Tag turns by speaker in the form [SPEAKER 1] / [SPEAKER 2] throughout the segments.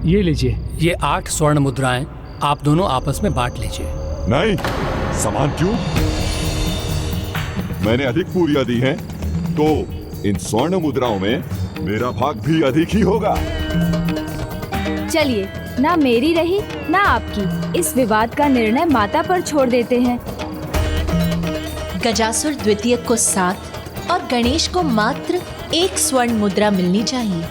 [SPEAKER 1] ये लीजिए, ये 8 स्वर्ण मुद्राएं आप दोनों आपस में बांट लीजिए।
[SPEAKER 2] नहीं, समान क्यों? मैंने अधिक पूरियां दी हैं, तो इन स्वर्ण मुद्राओं में मेरा भाग भी अधिक ही होगा।
[SPEAKER 3] चलिए, ना मेरी रही ना आपकी, इस विवाद का निर्णय माता पर छोड़ देते हैं।
[SPEAKER 4] गजासुर द्वितीय को 7 और गणेश को मात्र 1 स्वर्ण मुद्रा मिलनी चाहिए।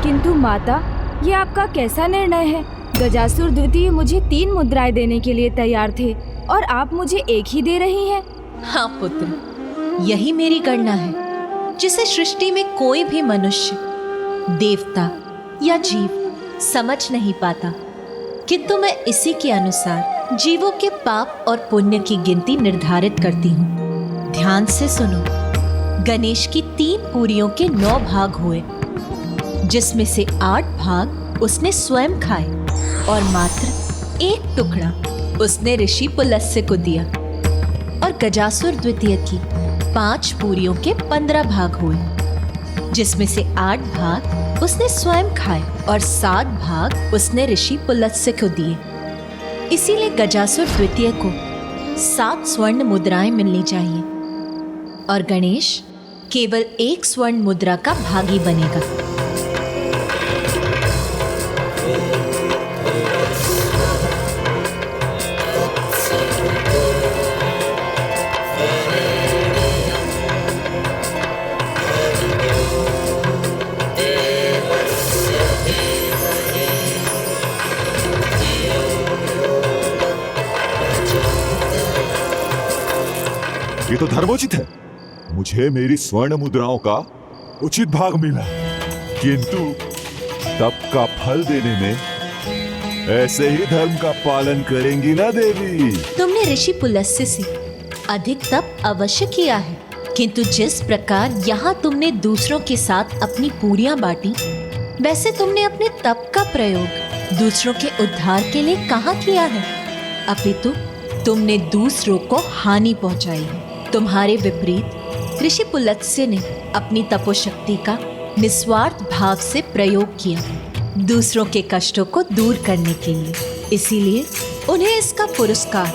[SPEAKER 3] किंतु माता, ये आपका कैसा निर्णय है? गजासुर द्वितीय मुझे 3 मुद्राएं देने के लिए तैयार थे और आप मुझे 1 ही दे रही हैं।
[SPEAKER 4] हाँ पुत्र, यही मेरी गणना है, जिसे सृष्टि में कोई भी मनुष्य, देवता या जीव समझ नहीं पाता, किंतु मैं इसी के अनुसार जीवों के पाप और पुण्य की गिनती निर्धारित करती हूँ। ध्यान से सुनो। गणेश की 3 पूरियों के 9 भाग हुए, जिसमें से 8 भाग उसने स्वयं खाए और मात्र 1 टुकड़ा उसने ऋषि पुलस्त्य को दिया। और गजासुर द्वितीय की 5 पूरियों के 15 भाग हुए, जिसमें से 8 भाग उसने स्वयं खाए और 7 भाग उसने ऋषि पुलस्त्य को दिए। इसीलिए गजासुर द्वितीय को 7 स्वर्ण मुद्राएं मिलनी चाहिए और गणेश केवल 1 स्वर्ण मुद्रा का भागी बनेगा।
[SPEAKER 2] ये तो धर्मोचित है। मुझे मेरी स्वर्ण मुद्राओं का उचित भाग मिला, किंतु तप का फल देने में ऐसे ही धर्म का पालन करेंगी ना देवी?
[SPEAKER 4] तुमने ऋषि पुलस्त्य से अधिक तप अवश्य किया है, किंतु जिस प्रकार यहाँ तुमने दूसरों के साथ अपनी पूरियां बांटी, वैसे तुमने अपने तप का प्रयोग दूसरों के उद्धार के लिए कहाँ किया है? अपितु तुमने दूसरों को हानि पहुंचाई है। तुम्हारे विपरीत ऋषि पुलस्त्य ने अपनी तपोशक्ति का निस्वार्थ भाव से प्रयोग किया, दूसरों के कष्टों को दूर करने के लिए। इसीलिए उन्हें इसका पुरस्कार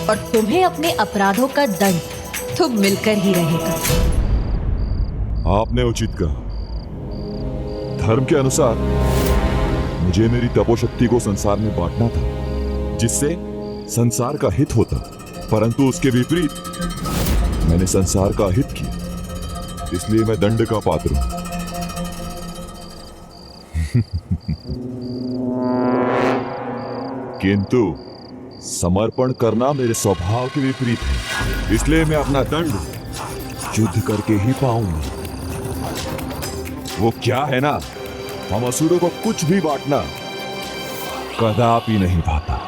[SPEAKER 4] और तुम्हें अपने अपराधों का दंड तो मिलकर ही रहेगा।
[SPEAKER 2] आपने उचित कहा। धर्म के अनुसार मुझे मेरी तपोशक्ति को संसार में बांटना था, जिससे संसार का हित होता, परंतु उसके विपरीत मैंने संसार का हित किया, इसलिए मैं दंड का पात्र हूं। किंतु समर्पण करना मेरे स्वभाव के विपरीत है, इसलिए मैं अपना दंड युद्ध करके ही पाऊंगा। वो क्या है ना, हम असुरों को कुछ भी बांटना कदापि नहीं पाता।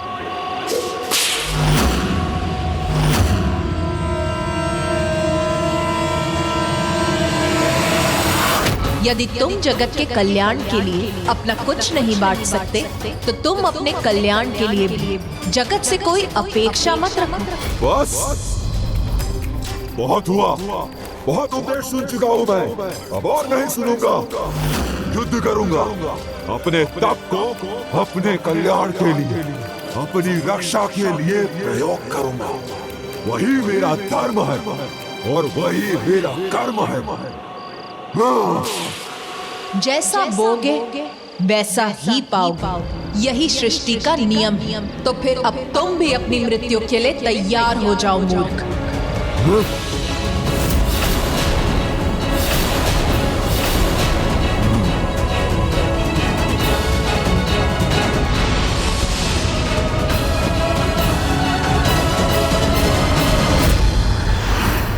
[SPEAKER 4] यदि तुम जगत के कल्याण के लिए अपना कुछ नहीं बांट सकते, तो तुम अपने कल्याण के लिए भी जगत से कोई अपेक्षा मत रखो।
[SPEAKER 2] बस, बहुत हुआ, बहुत उपदेश सुन चुका हूं मैं, अब और नहीं सुनूंगा। युद्ध करूंगा, अपने तप को अपने कल्याण के लिए, अपनी रक्षा के लिए प्रयोग करूंगा। वही मेरा धर्म है और वही मेरा कर्म है।
[SPEAKER 4] जैसा बोगे वैसा ही पाओगे, यही सृष्टि का नियम है। तो फिर अब तुम भी अपनी मृत्यु के लिए तैयार हो जाओ मूर्ख।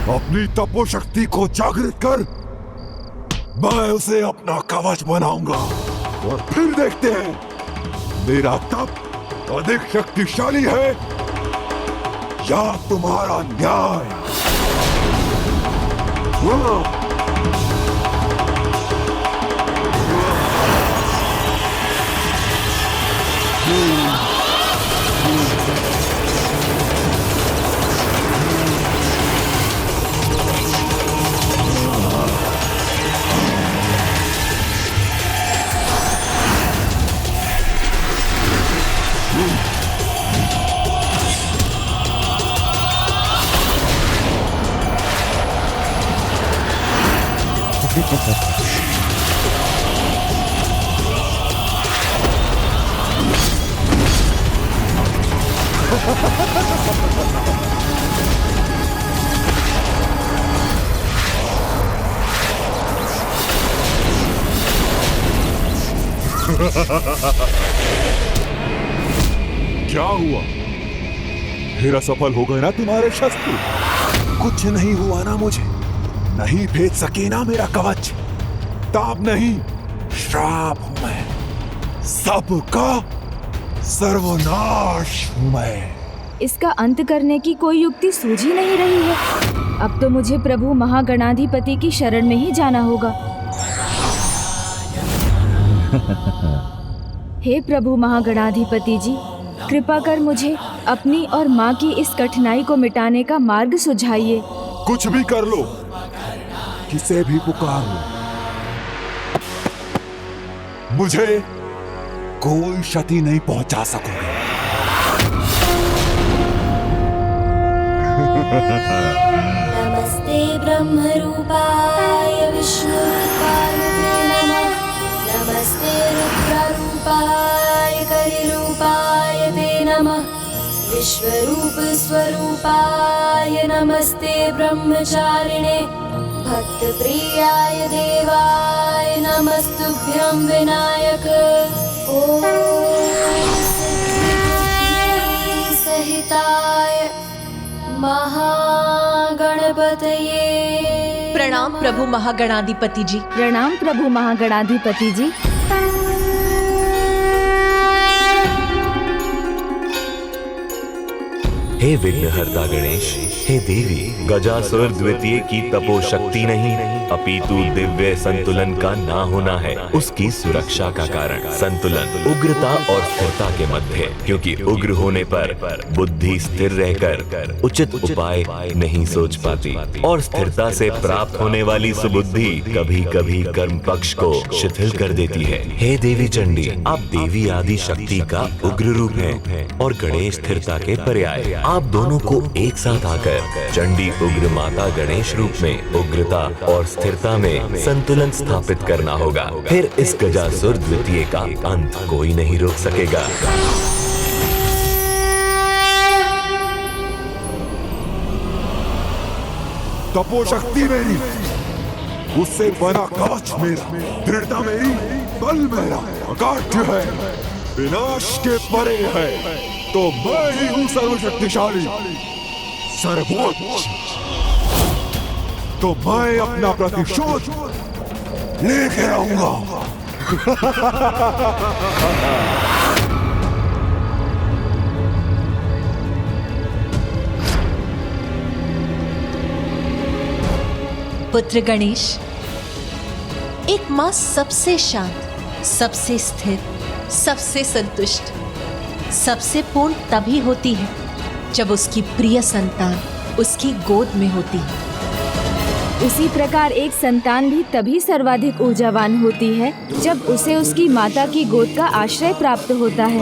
[SPEAKER 2] अपनी तपोशक्ति को जागृत कर मैं उसे अपना कवच बनाऊंगा और फिर देखते हैं मेरा तप अधिक शक्तिशाली है या तुम्हारा न्याय। क्या हुआ? फिर असफल हो गए ना तुम्हारे शस्त्र? कुछ नहीं हुआ ना मुझे? नहीं भेद सके ना मेरा कवच? ताप नहीं, श्राप हूं मैं, सबका सर्वनाश हूं मैं।
[SPEAKER 3] इसका अंत करने की कोई युक्ति सूझ ही नहीं रही है। अब तो मुझे प्रभु महागणाधिपति की शरण में ही जाना होगा। हे प्रभु महागणाधिपति जी, कृपा कर मुझे अपनी और माँ की इस कठिनाई को मिटाने का मार्ग सुझाइए।
[SPEAKER 2] कुछ भी कर लो, किसे भी पुकार लो, मुझे कोई क्षति नहीं पहुंचा सकोगे।
[SPEAKER 5] नमस्ते ब्रह्मरूपाय विष्णुरूपाय ते नमः। नमस्ते रुद्ररूपाय कलिरूपाय ते नमः। विश्वरूप स्वरूपाय नमस्ते ब्रह्मचारिणे। भक्तप्रियाय देवाय नमस्तुभ्यं विनायक। ॐ सहिताय महागणपतये।
[SPEAKER 4] प्रणाम प्रभु महागणाधिपति जी।
[SPEAKER 3] प्रणाम प्रभु महागणाधिपति जी।
[SPEAKER 6] हे विघ्नहर्ता गणेश, हे देवी, गजासुर द्वितीय की तपो शक्ति नहीं अपितु दिव्य संतुलन का ना होना है उसकी सुरक्षा का कारण। संतुलन उग्रता और स्थिरता के मध्य, क्योंकि उग्र होने पर बुद्धि स्थिर रहकर उचित उपाय नहीं सोच पाती और स्थिरता से प्राप्त होने वाली सुबुद्धि कभी कभी कर्म पक्ष को शिथिल कर देती है। हे देवी चंडी, आप देवी आदि शक्ति का उग्र रूप हैं और गणेश स्थिरता के पर्याय। आप दोनों को एक साथ आकर चंडी उग्र माता गणेश रूप में उग्रता और स्थिरता में संतुलन स्थापित करना होगा। फिर इस गजासुर द्वितीय का अंत कोई नहीं रोक सकेगा।
[SPEAKER 2] तपो शक्ति मेरी, उससे बना कवच मेरा, दृढ़ता मेरी, बल मेरा अकाट्य है, विनाश के परे है। तो मैं ही हूँ सर्वशक्तिशाली, सर्वोच्च। तो मैं अपना प्रतिशोध लेके आऊंगा।
[SPEAKER 4] पुत्र गणेश, एक माँ सबसे शांत, सबसे स्थिर, सबसे संतुष्ट, सबसे पूर्ण तभी होती है जब उसकी प्रिय संतान उसकी गोद में होती है।
[SPEAKER 3] उसी प्रकार एक संतान भी तभी सर्वाधिक ऊर्जावान होती है जब उसे उसकी माता की गोद का आश्रय प्राप्त होता है।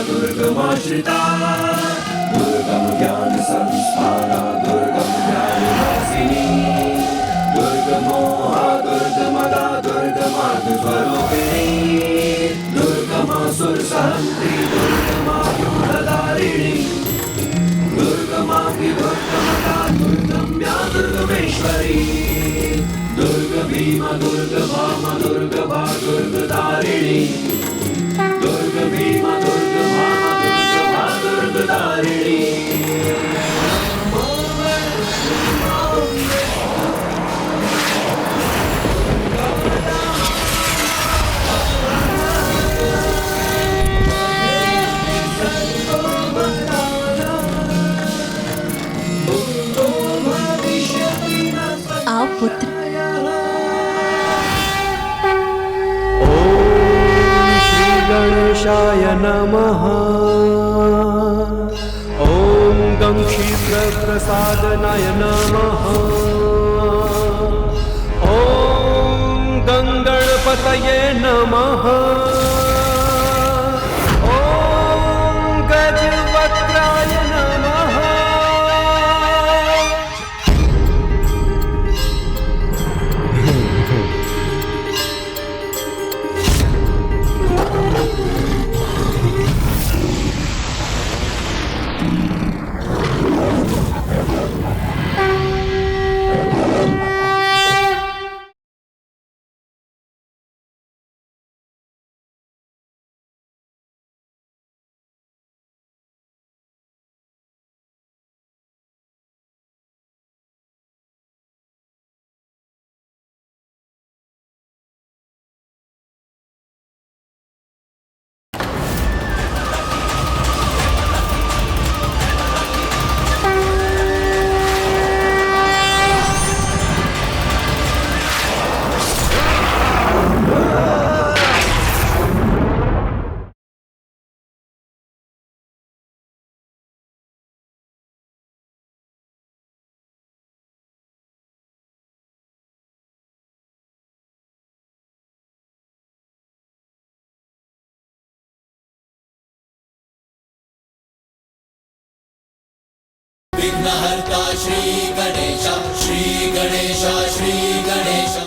[SPEAKER 7] दुर्गमाश्रिता दुर्गम ज्ञान संस्थाना दुर्गम ज्ञानवासिनी दुर्गमोहा दुर्गमदा दुर्गमार्ग स्वरूपिणी दुर्गमासुर सहंत्री दुर्गमा युद्धधारिणी दुर्गमा विभक्तमदा दुर्गम्या दुर्गमेश्वरी दुर्ग भीमा दुर्ग भामा दुर्ग भा दुर्गधारिणी दुर्ग भीमा दुर्ग भामा दुर्ग भा दुर्गधारिणी।
[SPEAKER 4] पुत्र।
[SPEAKER 7] गणेशाय नमः। ॐ गं क्षीप्रप्रसादनाय नमः। ॐ गं गणपतये नमः। ॐ गजवक्त्राय नमः।
[SPEAKER 8] विघ्नहर्ता श्री गणेश, श्री गणेश, श्री गणेश।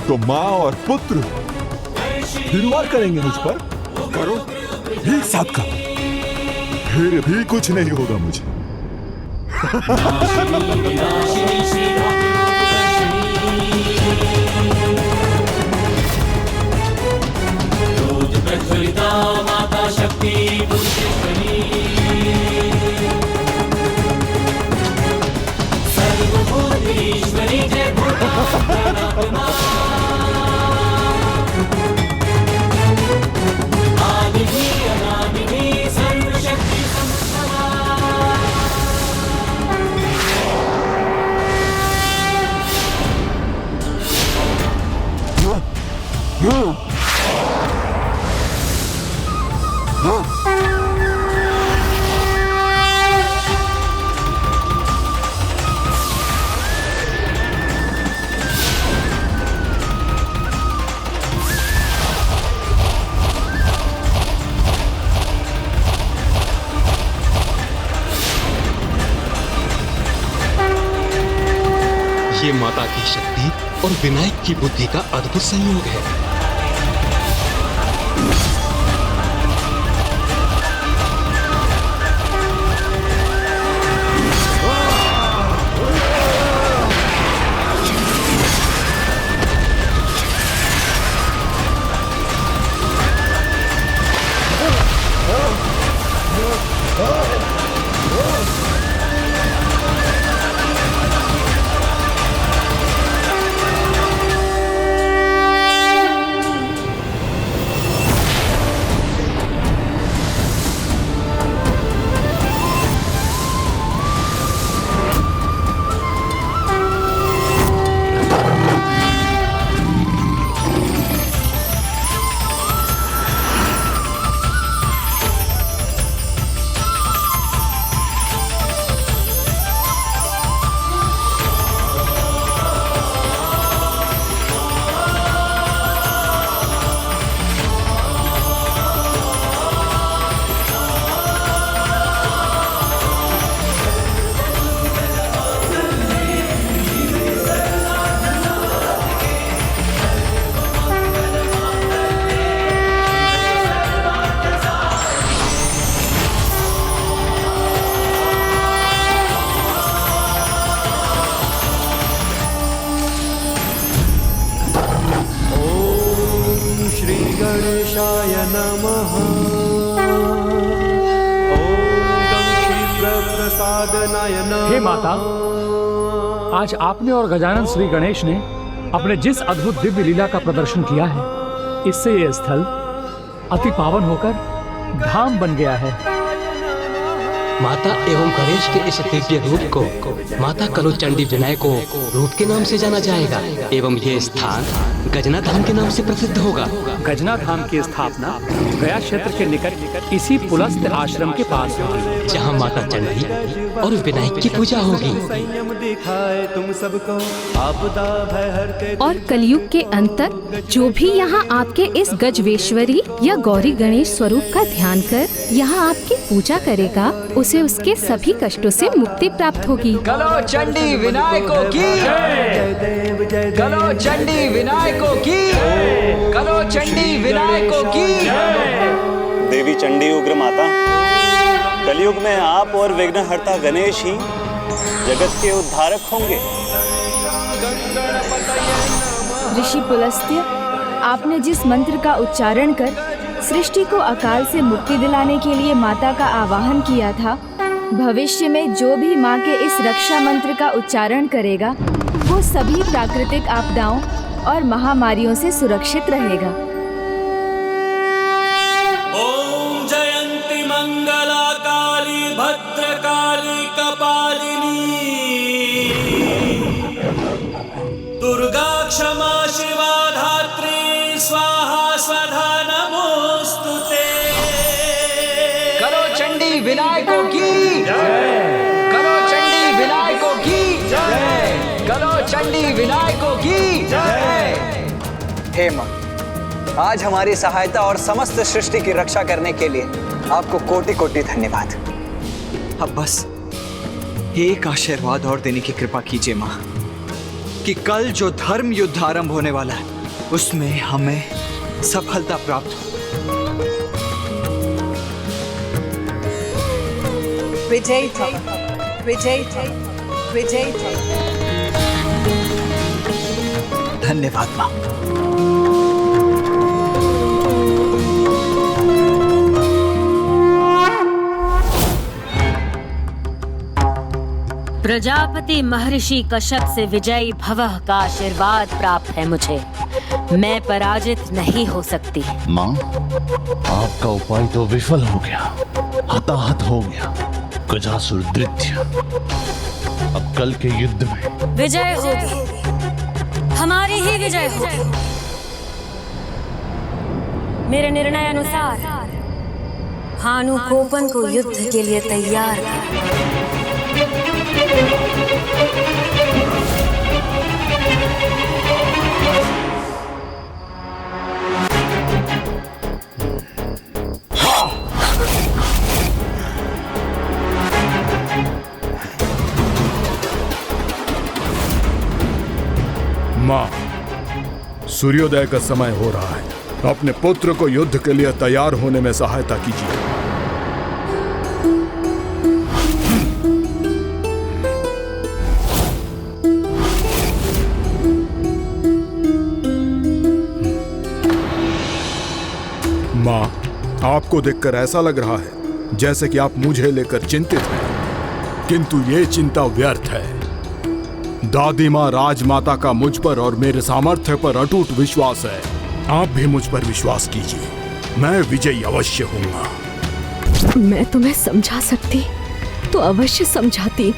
[SPEAKER 2] तो माँ और पुत्र फिर वार करेंगे मुझ पर। करो, एक साथ करो, फिर भी कुछ नहीं होगा मुझे।
[SPEAKER 8] माता शक्ति सर्वभूतेश्वरी जय भूता।
[SPEAKER 9] ये माता की शक्ति और विनायक की बुद्धि का अद्भुत संयोग है।
[SPEAKER 7] प्रसादनाय नमः।
[SPEAKER 1] हे माता, आज आपने और गजानन श्री गणेश ने अपने जिस अद्भुत दिव्य लीला का प्रदर्शन किया है, इससे यह स्थल अति पावन होकर धाम बन गया है।
[SPEAKER 9] माता एवं गणेश के इस दिव्य रूप को माता कलोचंडी विनायक को रूप के नाम से जाना जाएगा एवं ये स्थान गजना धाम के नाम से प्रसिद्ध होगा।
[SPEAKER 1] गजना धाम की स्थापना गया क्षेत्र के निकट इसी पुलस्त्य आश्रम के पास होगी,
[SPEAKER 9] जहाँ माता चंडी और विनायक की पूजा होगी।
[SPEAKER 7] संयम दिखाए तुम सबको, आपदा भय हरते।
[SPEAKER 10] और कलयुग के अंत तक जो भी यहाँ आपके इस गजवेश्वरी या गौरी गणेश स्वरूप का ध्यान कर यहाँ आपकी पूजा करेगा, उसे उसके सभी कष्टों से मुक्ति प्राप्त होगी।
[SPEAKER 11] कलो चंडी विनायकों की, कलो चंडी विनायकों की, कलो चंडी विनायकों की।
[SPEAKER 12] देवी चंडी उग्र माता, कलयुग में आप और विघ्नहर्ता गणेश ही जगत के उद्धारक होंगे।
[SPEAKER 3] ऋषि पुलस्त्य, आपने जिस मंत्र का उच्चारण कर सृष्टि को अकाल से मुक्ति दिलाने के लिए माता का आवाहन किया था, भविष्य में जो भी माँ के इस रक्षा मंत्र का उच्चारण करेगा वो सभी प्राकृतिक आपदाओं और महामारियों से सुरक्षित रहेगा।
[SPEAKER 8] ओम जयंती मंगला काली भद्रकाली कपालिनी, दुर्गा क्षमा शिवा धात्री स्वाहा स्वधा नमोस्तुते।
[SPEAKER 11] कलो चंडी विनायकों की जय, कलो चंडी विनायकों की जय, कलो चंडी विनायकों की जय। हे माँ, आज हमारी सहायता और समस्त सृष्टि की रक्षा करने के लिए आपको कोटि कोटि धन्यवाद। अब बस एक आशीर्वाद और देने की कृपा कीजिए माँ, कि कल जो धर्म युद्ध आरंभ होने वाला है उसमें हमें सफलता प्राप्त हो।
[SPEAKER 4] विजय विजय विजय।
[SPEAKER 11] धन्यवाद माँ।
[SPEAKER 13] प्रजापति महर्षि कश्यप से विजयी भवः का आशीर्वाद प्राप्त है मुझे। मैं पराजित नहीं हो सकती।
[SPEAKER 14] माँ, आपका उपाय तो विफल हो गया, हताहत हो गया गजासुर दैत्य। अब कल के युद्ध में
[SPEAKER 13] विजय होगी, हमारी ही विजय होगी। मेरे निर्णय अनुसार भानुकोपन को युद्ध के लिए तैयार कर।
[SPEAKER 2] माँ, सूर्योदय का समय हो रहा है, अपने पुत्र को युद्ध के लिए तैयार होने में सहायता कीजिए। माँ, आपको देखकर ऐसा लग रहा है जैसे कि आप मुझे लेकर चिंतित हैं, किंतु ये चिंता व्यर्थ है। दादी माँ राजमाता का मुझ पर और मेरे सामर्थ्य पर अटूट विश्वास है। आप भी मुझ पर विश्वास कीजिए, मैं विजयी अवश्य होऊंगा।
[SPEAKER 10] मैं तुम्हें समझा सकती तो अवश्य समझाती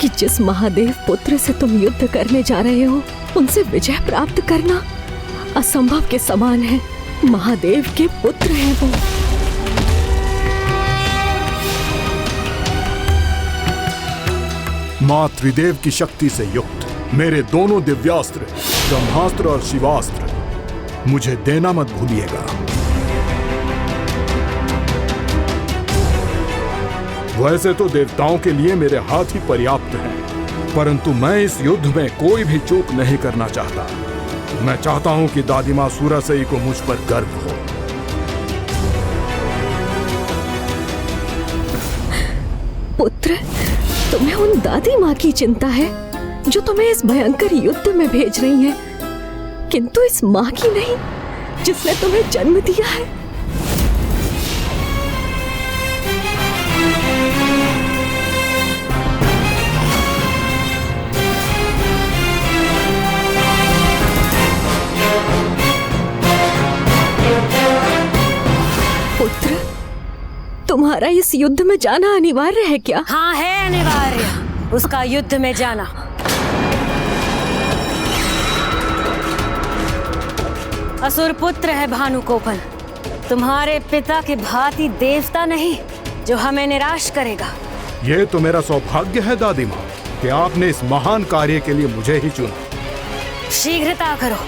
[SPEAKER 10] कि जिस महादेव पुत्र से तुम युद्ध करने जा रहे हो उनसे विजय प्राप्त करना असंभव के समान है। महादेव के पुत्र हैं वो।
[SPEAKER 2] माँ त्रिदेव की शक्ति से युक्त मेरे दोनों दिव्यास्त्र ब्रह्मास्त्र और शिवास्त्र मुझे देना मत भूलिएगा। वैसे तो देवताओं के लिए मेरे हाथ ही पर्याप्त हैं, परंतु मैं इस युद्ध में कोई भी चूक नहीं करना चाहता। मैं चाहता हूं कि दादी माँ सूरसई को मुझ पर गर्व हो।
[SPEAKER 10] पुत्र, तुम्हें उन दादी माँ की चिंता है जो तुम्हें इस भयंकर युद्ध में भेज रही हैं, किंतु इस माँ की नहीं जिसने तुम्हें जन्म दिया है। तुम्हारा इस युद्ध में जाना अनिवार्य है क्या?
[SPEAKER 13] हाँ है अनिवार्य उसका युद्ध में जाना। असुर पुत्र है भानुकोपल, तुम्हारे पिता के भांति देवता नहीं जो हमें निराश करेगा।
[SPEAKER 15] ये तो मेरा सौभाग्य है दादी माँ कि आपने इस महान कार्य के लिए मुझे ही चुना।
[SPEAKER 13] शीघ्रता करो,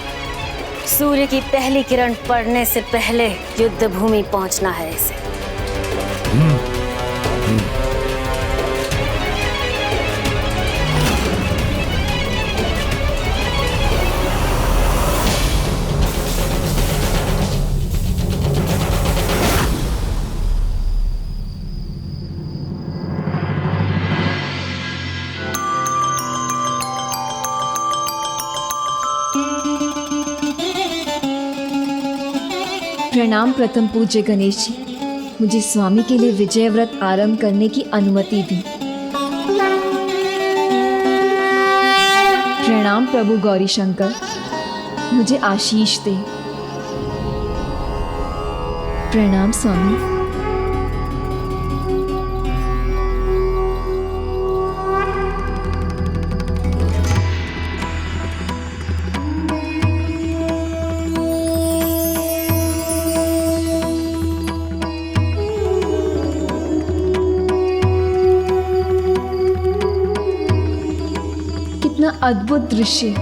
[SPEAKER 13] सूर्य की पहली किरण पड़ने से पहले युद्ध भूमि पहुंचना है इसे।
[SPEAKER 3] प्रणाम प्रथम पूज्य गणेश जी, मुझे स्वामी के लिए विजय व्रत आरंभ करने की अनुमति दी। प्रणाम प्रभु गौरी शंकर, मुझे आशीष दे। प्रणाम स्वामी। अद्भुत दृश्य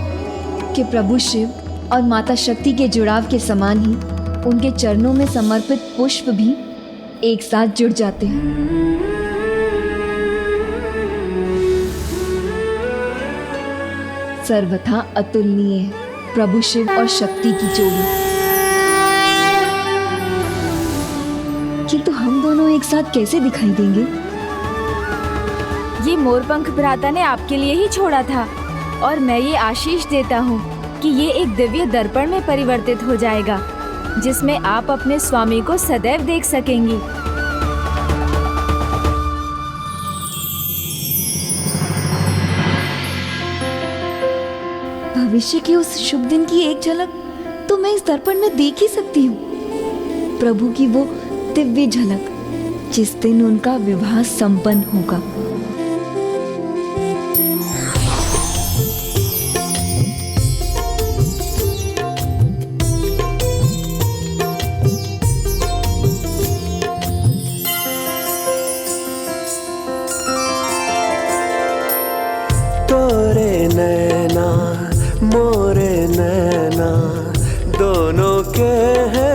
[SPEAKER 3] कि प्रभु शिव और माता शक्ति के जुड़ाव के समान ही उनके चरणों में समर्पित पुष्प भी एक साथ जुड़ जाते हैं। सर्वथा अतुलनीय है प्रभु शिव और शक्ति की जोड़ी। किंतु हम दोनों एक साथ कैसे दिखाई देंगे? ये मोरपंख भ्राता ने आपके लिए ही छोड़ा था और मैं ये आशीष देता हूँ कि ये एक दिव्य दर्पण में परिवर्तित हो जाएगा जिसमें आप अपने स्वामी को सदैव देख सकेंगी। भविष्य के उस शुभ दिन की एक झलक तो मैं इस दर्पण में देख ही सकती हूँ। प्रभु की वो दिव्य झलक जिस दिन उनका विवाह संपन्न होगा।
[SPEAKER 7] मोरे नैना दोनों के हैं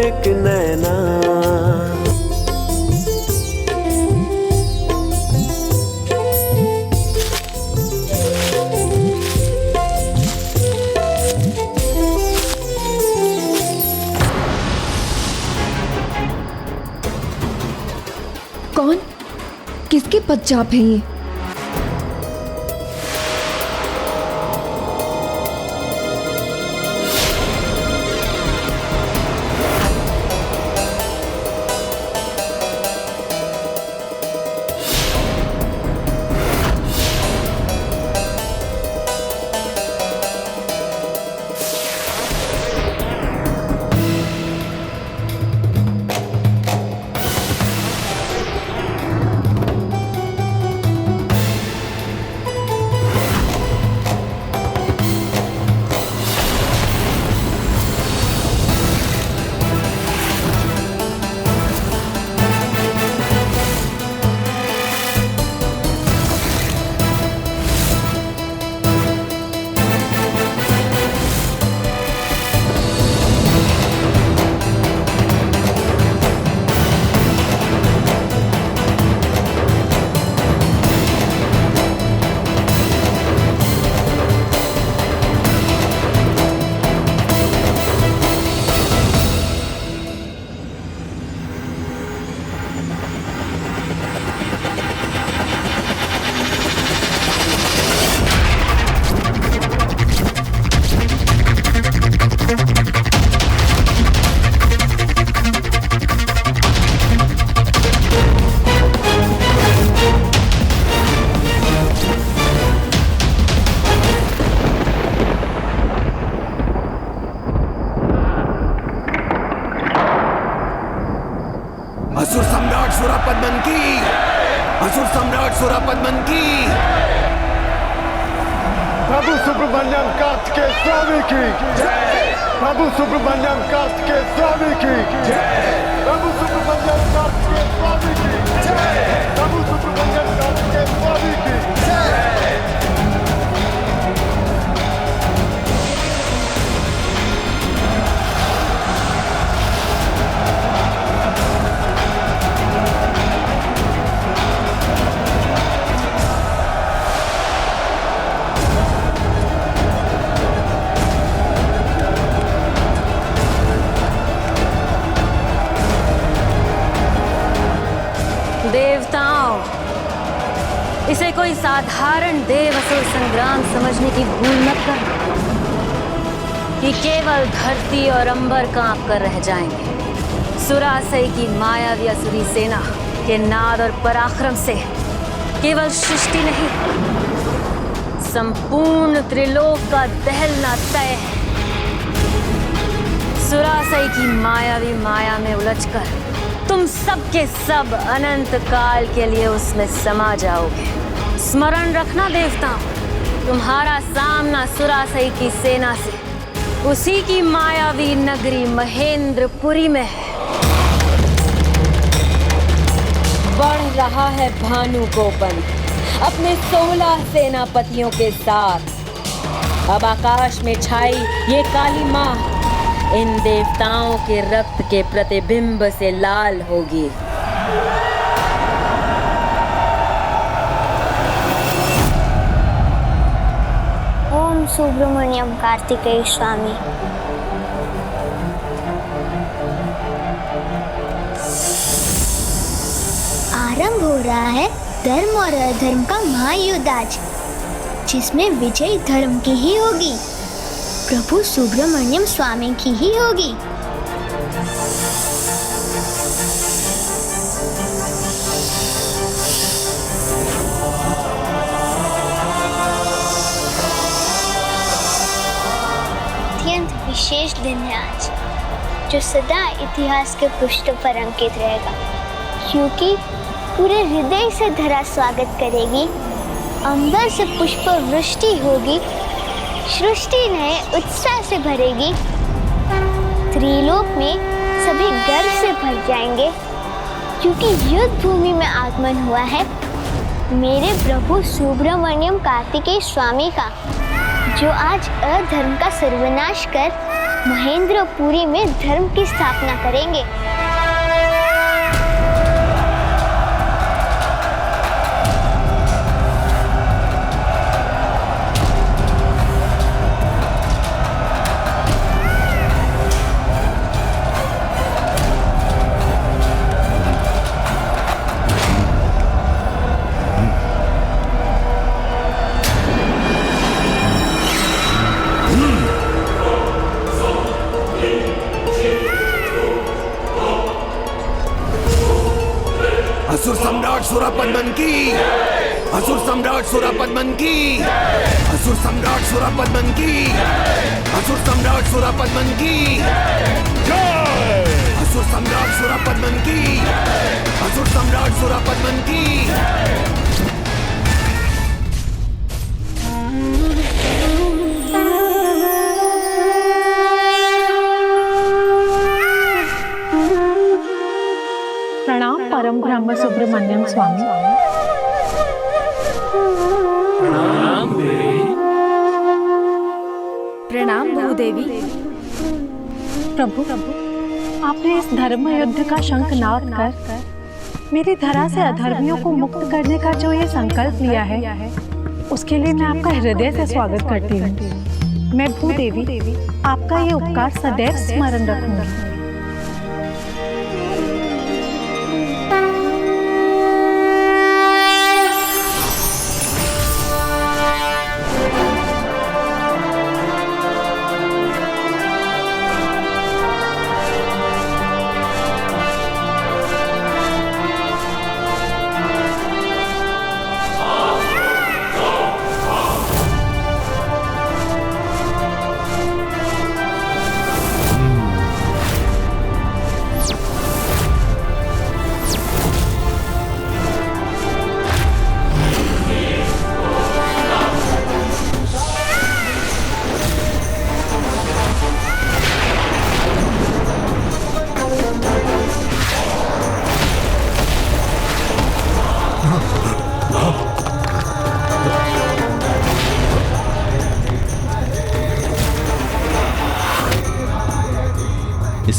[SPEAKER 7] एक नैना।
[SPEAKER 3] कौन? किसके पदचाप हैं ये?
[SPEAKER 11] असुर सम्राट सुरापद्मन की,
[SPEAKER 16] प्रभु सुब्रमण्यम कार्तिकेय स्वामी की जय। प्रभु सुब्रमण्यम कार्तिकेय स्वामी की जय। प्रभु सुब्रमण्यम कार्तिकेय स्वामी की जय। प्रभु सुब्रमण्यम कार्तिकेय स्वामी की जय।
[SPEAKER 13] देवताओं, इसे कोई साधारण देव असुर संग्राम समझने की भूल मत कर कि केवल धरती और अंबर कांप कर रह जाएंगे। सुरासई की मायावी असुरी सेना के नाद और पराक्रम से केवल सृष्टि नहीं, संपूर्ण त्रिलोक का दहलना तय है। सुरासई की मायावी माया में उलझकर तुम सब के सब अनंत काल के लिए उसमें समा जाओगे। स्मरण रखना देवताओं, तुम्हारा सामना सुरासई की सेना से उसी की मायावी नगरी महेंद्रपुरी में है। बढ़ रहा है भानुगोपन अपने 16 सेनापतियों के साथ। अब आकाश में छाई ये काली माँ इन देवताओं के रक्त के प्रतिबिंब से लाल होगी।
[SPEAKER 17] ओम सुब्रमण्यम कार्तिकेय स्वामी। आरंभ हो रहा है धर्म और अधर्म का महायुद्ध आज, जिसमें विजय धर्म की ही होगी, प्रभु सुब्रमण्यम स्वामी की ही होगी। अत्यंत विशेष दिन है आज, जो सदा इतिहास के पृष्ठ पर अंकित रहेगा, क्योंकि पूरे हृदय से धरा स्वागत करेगी, अंबर से पुष्प वृष्टि होगी, सृष्टि नए उत्साह से भरेगी, त्रिलोक में सभी गर्व से भर जाएंगे, क्योंकि युद्ध भूमि में आगमन हुआ है मेरे प्रभु सुब्रमण्यम कार्तिकेय स्वामी का, जो आज अधर्म का सर्वनाश कर महेंद्रपुरी में धर्म की स्थापना करेंगे।
[SPEAKER 11] असुर सम्राट सुरापद्मन की, असुर सम्राट सुरापद्मन की, असुर सम्राट सुरापद्मन की, असुर सम्राट सुरापद्मन की, असुर सम्राट सुरापद्मन की, असुर सम्राट सुरापद्मन की।
[SPEAKER 18] प्रणाम परम ब्रह्म सुब्रमण्यम स्वामी।
[SPEAKER 1] प्रणाम देवी।
[SPEAKER 3] प्रणाम भूदेवी।
[SPEAKER 18] प्रभु, आपने इस धर्म युद्ध का शंखनाद कर मेरी धरा से अधर्मियों को मुक्त करने का जो ये संकल्प लिया है, उसके लिए मैं आपका हृदय से स्वागत करती हूँ। मैं भूदेवी आपका ये उपकार सदैव स्मरण रखूंगी।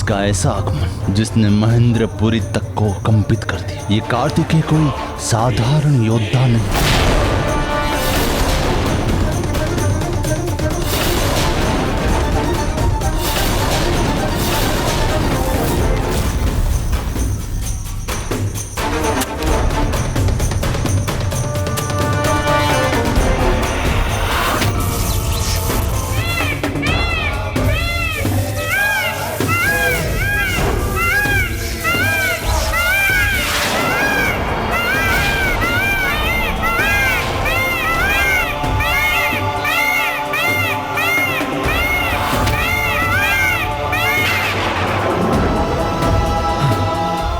[SPEAKER 14] इसका ऐसा आगमन जिसने महेंद्रपुरी तक को कंपित कर दिया। ये कार्तिकेय कोई साधारण योद्धा नहीं।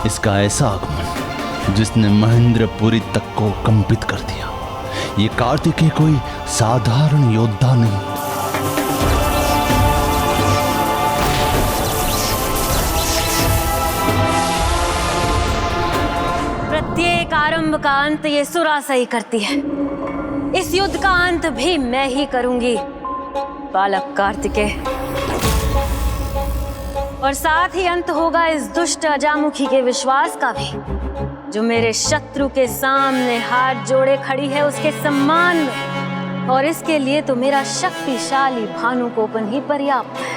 [SPEAKER 14] इसका ऐसा आगमन जिसने महेंद्रपुरी तक को कंपित कर दिया। ये कार्तिकेय कोई साधारण योद्धा नहीं।
[SPEAKER 13] प्रत्येक आरंभ का अंत ये सुरासा ही करती है। इस युद्ध का अंत भी मैं ही करूंगी, बालक कार्तिकेय। और साथ ही अंत होगा इस दुष्ट अजामुखी के विश्वास का भी, जो मेरे शत्रु के सामने हाथ जोड़े खड़ी है उसके सम्मान में। और इसके लिए तो मेरा शक्तिशाली भानुकोपन ही पर्याप्त है।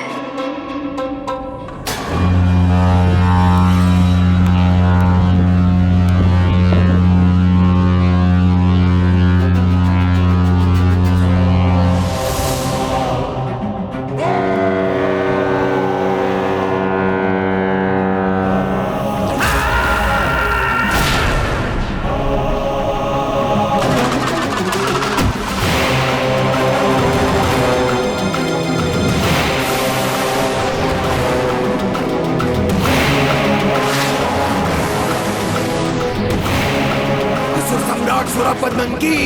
[SPEAKER 8] सुरापद्मन की,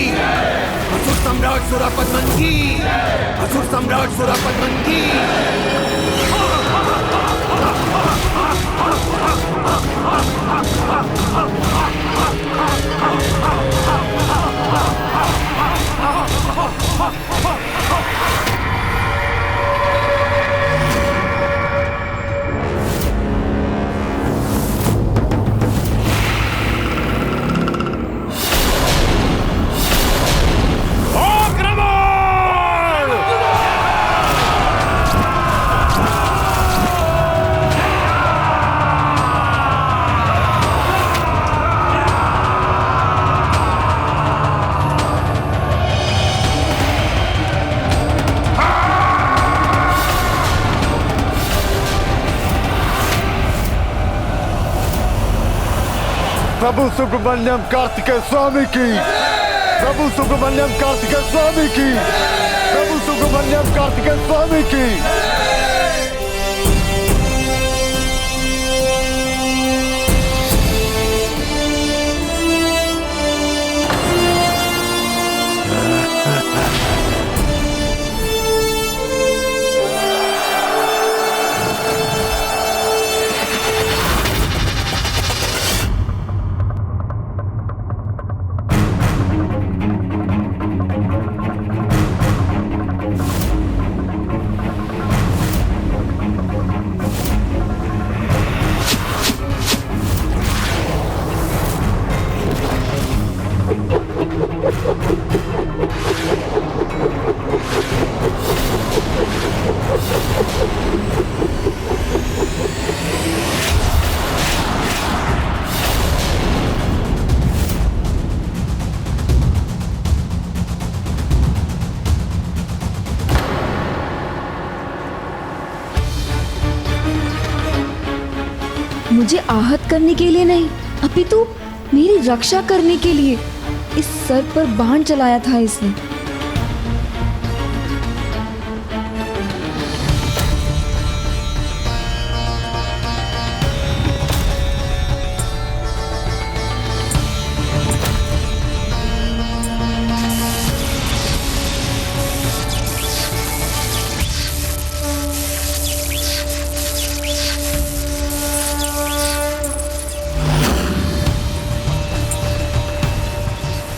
[SPEAKER 8] असुर सम्राट सुरापद्मन की, असुर सम्राट सुरापद्मन की।
[SPEAKER 16] प्रभु सुब्रमण्यम कार्तिकेय स्वामी की, प्रभु सुब्रमण्यम कार्तिकेय स्वामी की, प्रभु सुब्रमण्यम कार्तिकेय स्वामी की।
[SPEAKER 3] मुझे आहत करने के लिए नहीं, अपितु मेरी रक्षा करने के लिए इस सर पर बाण चलाया था इसने।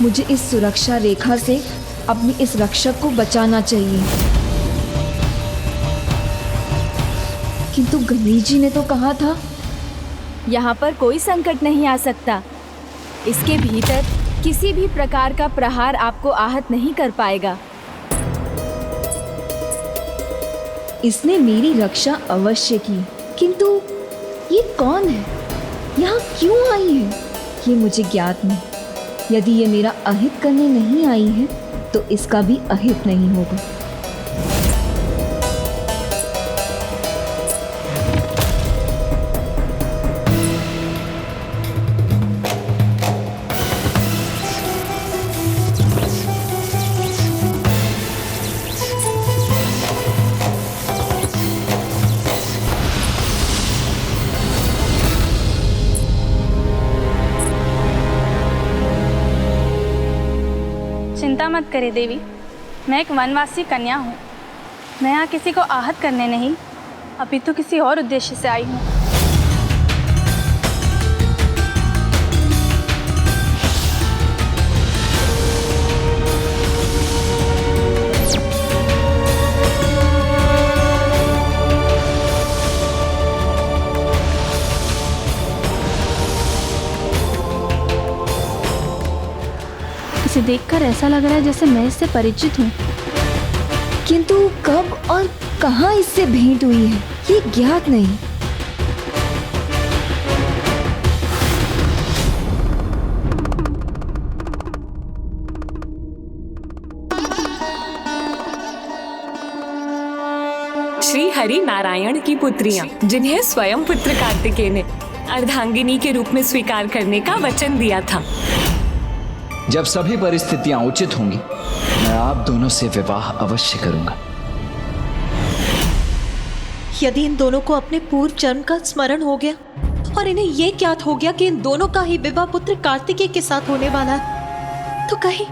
[SPEAKER 3] मुझे इस सुरक्षा रेखा से अपनी इस रक्षक को बचाना चाहिए। किंतु गणेश जी ने तो कहा था यहाँ पर कोई संकट नहीं आ सकता। इसके भीतर किसी भी प्रकार का प्रहार आपको आहत नहीं कर पाएगा।
[SPEAKER 19] इसने मेरी रक्षा अवश्य की, किंतु ये कौन है, यहाँ क्यों आई है, ये मुझे ज्ञात नहीं। यदि ये मेरा अहित करने नहीं आई है तो इसका भी अहित नहीं होगा।
[SPEAKER 20] चिंता मत करे देवी, मैं एक वनवासी कन्या हूँ। मैं यहाँ किसी को आहत करने नहीं, अपितु किसी और उद्देश्य से आई हूँ। इसे देखकर ऐसा लग रहा है जैसे मैं इससे परिचित हूँ,
[SPEAKER 19] किंतु कब और कहाँ इससे भेंट हुई है ये ज्ञात नहीं।
[SPEAKER 21] श्री हरि नारायण की पुत्रियां, जिन्हें स्वयं पुत्र कार्तिकेय ने अर्धांगिनी के रूप में स्वीकार करने का वचन दिया था।
[SPEAKER 11] जब सभी परिस्थितियां उचित होंगी मैं आप दोनों से विवाह अवश्य करूंगा।
[SPEAKER 4] यदि इन दोनों को अपने पूर्व जन्म का स्मरण हो गया और इन्हें ये ज्ञात हो गया कि इन दोनों का ही विवाह पुत्र कार्तिकेय के साथ होने वाला है, तो कहीं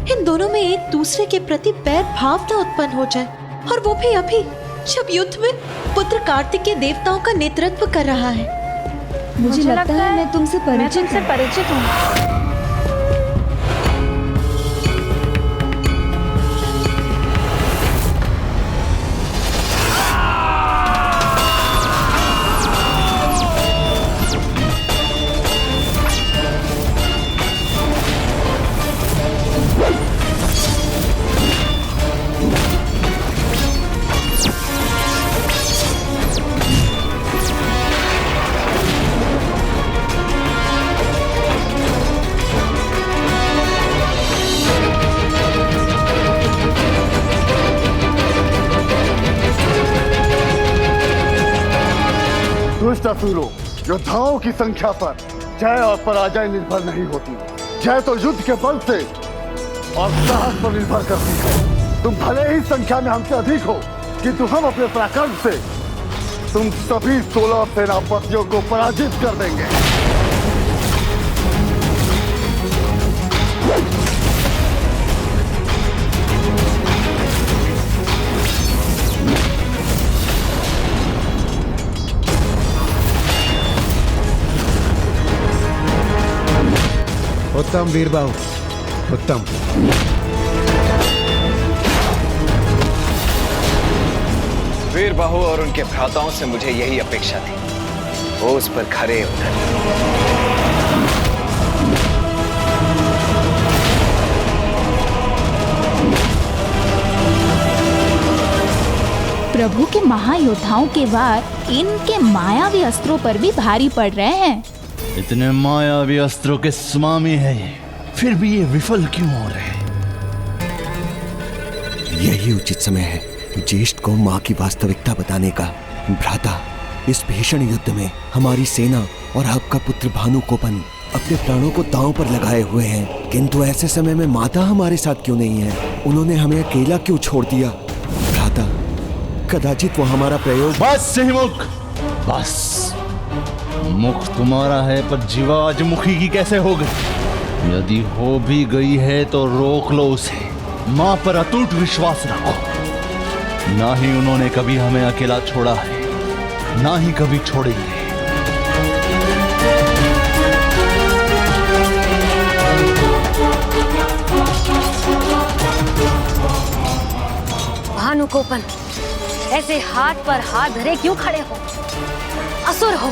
[SPEAKER 4] इन दोनों में एक दूसरे के प्रति बैर भावना उत्पन्न हो जाए, और वो भी अभी जब युद्ध में पुत्र कार्तिकेय देवताओं का नेतृत्व कर रहा है।
[SPEAKER 3] मुझे लगता है मैं तुमसे परिचित हूँ।
[SPEAKER 16] दुष्ट असुरों, योद्धाओं की संख्या पर जय और पराजय निर्भर नहीं होती। जय तो युद्ध के बल से और साहस पर निर्भर करती है। तुम भले ही संख्या में हमसे अधिक हो, किंतु हम अपने पराक्रम से तुम सभी 16 सेनापतियों को पराजित कर देंगे।
[SPEAKER 15] उत्तम वीरबाहु, उत्तम।
[SPEAKER 11] वीरबाहु और उनके भ्राताओं से मुझे यही अपेक्षा थी, वो उस पर खरे उतरे।
[SPEAKER 22] प्रभु के महायोद्धाओं के वार इनके मायावी अस्त्रों पर भी भारी पड़ रहे हैं।
[SPEAKER 14] इतने मायावी अस्त्रों के स्वामी है ये, फिर भी ये विफल क्यों हो रहे हैं?
[SPEAKER 8] यही उचित समय है ज्येष्ठ को माँ की वास्तविकता बताने का। भ्राता, इस भीषण युद्ध में हमारी सेना और आपका पुत्र भानुकोपन अपने प्राणों को दांव पर लगाए हुए हैं, किंतु ऐसे समय में माता हमारे साथ क्यों नहीं है? उन्होंने हमें अकेला क्यों छोड़ दिया? भ्राता, कदाचित वो हमारा प्रयोग।
[SPEAKER 14] बस सिंहमुख, बस। मुख तुम्हारा है पर जीवा आज मुखी की कैसे हो गई? यदि हो भी गई है तो रोक लो उसे। माँ पर अटूट विश्वास रखो। ना ही उन्होंने कभी हमें अकेला छोड़ा है, ना ही कभी छोड़ेंगे।
[SPEAKER 13] भानुकोपन, ऐसे हाथ पर हाथ धरे क्यों खड़े हो? असुर हो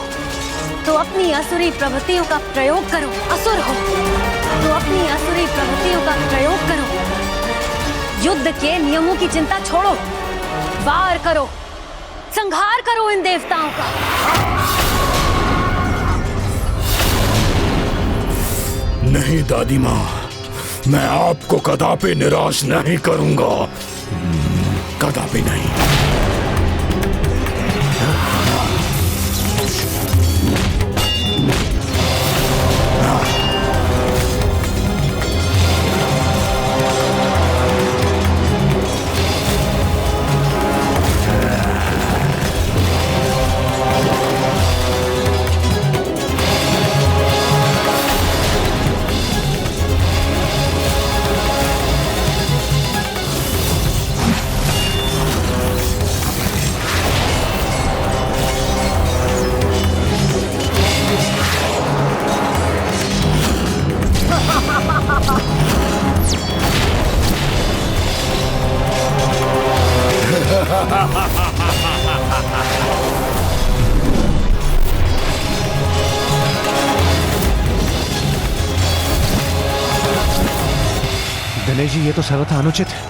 [SPEAKER 13] तो अपनी असुरी प्रवृत्तियों का प्रयोग करो। असुर हो तो अपनी असुरी प्रवृत्तियों का प्रयोग करो। युद्ध के नियमों की चिंता छोड़ो, वार करो, संहार करो इन देवताओं का।
[SPEAKER 15] नहीं दादी माँ, मैं आपको कदापि निराश नहीं करूंगा, कदापि नहीं।
[SPEAKER 5] दिनेश जी, ये तो सर्वथा अनुचित है।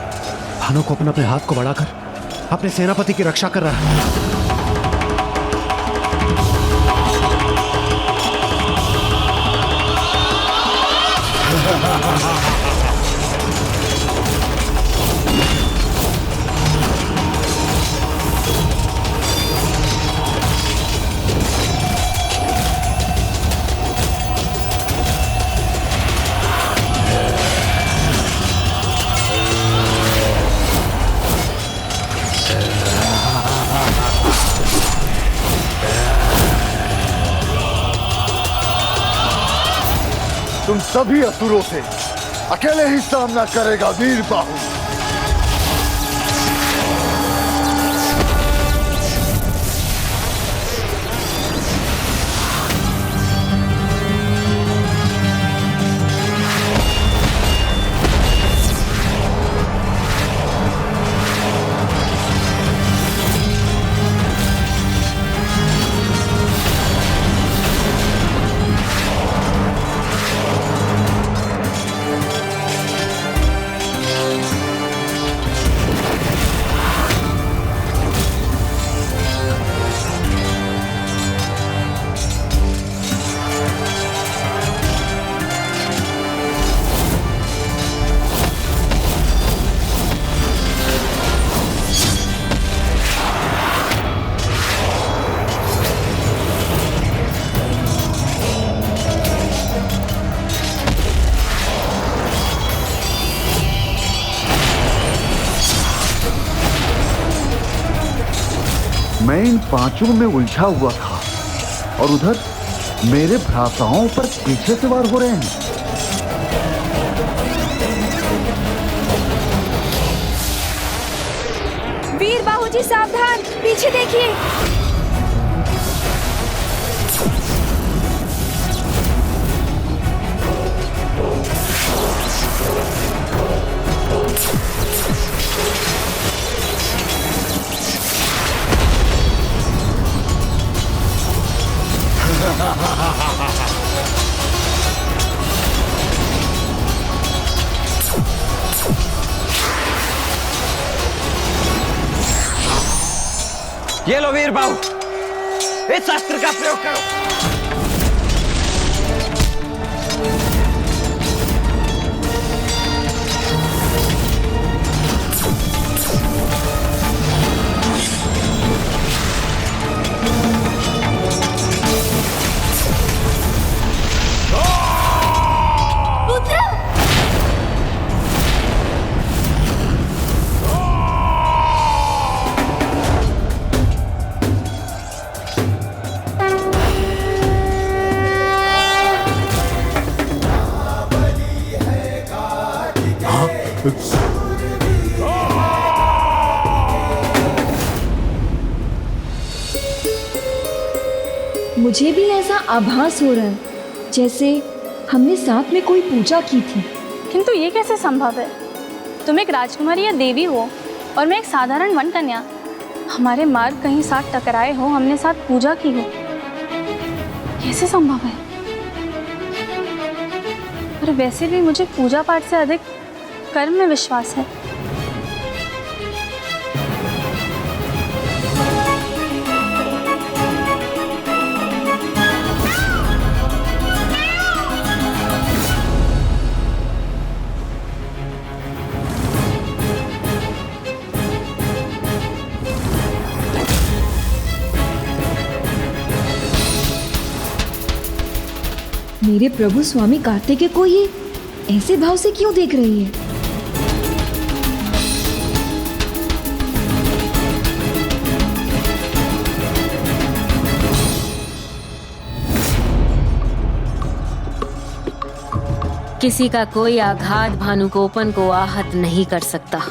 [SPEAKER 5] भानु को अपने हाथ को बढ़ाकर अपने सेनापति की रक्षा कर रहा है।
[SPEAKER 16] तुम सभी असुरों से अकेले ही सामना करेगा वीर बाहु।
[SPEAKER 6] मैं इन पांचों में उलझा हुआ था और उधर मेरे भ्राताओं पर पीछे से वार हो रहे हैं।
[SPEAKER 3] वीर बाहु जी सावधान, पीछे देखिए।
[SPEAKER 11] ये लो वीर बाहु, इस अस्त्र का प्रयोग करो।
[SPEAKER 19] मुझे भी ऐसा आभास हो रहा है जैसे हमने साथ में कोई पूजा की थी।
[SPEAKER 20] किंतु ये कैसे संभव है? तुम एक राजकुमारी या देवी हो और मैं एक साधारण वन कन्या। हमारे मार्ग कहीं साथ टकराए हो, हमने साथ पूजा की हो, कैसे संभव है? और वैसे भी मुझे पूजा पाठ से अधिक कर्म में विश्वास है।
[SPEAKER 19] मेरे प्रभु स्वामी कार्तिकेय को ये ऐसे भाव से क्यों देख रही है?
[SPEAKER 13] किसी का कोई आघात भानुकोपन को आहत नहीं कर सकता।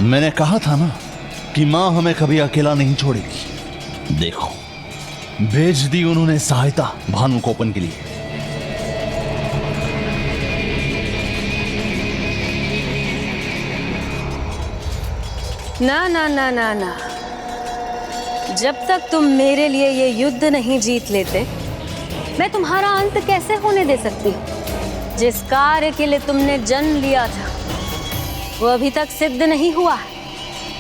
[SPEAKER 14] मैंने कहा था ना कि मां हमें कभी अकेला नहीं छोड़ेगी। देखो, भेज दी उन्होंने सहायता भानुकोपन के लिए।
[SPEAKER 13] ना ना ना ना ना, जब तक तुम मेरे लिए ये युद्ध नहीं जीत लेते, मैं तुम्हारा अंत कैसे होने दे सकती? जिस कार्य के लिए तुमने जन्म लिया था वो अभी तक सिद्ध नहीं हुआ है,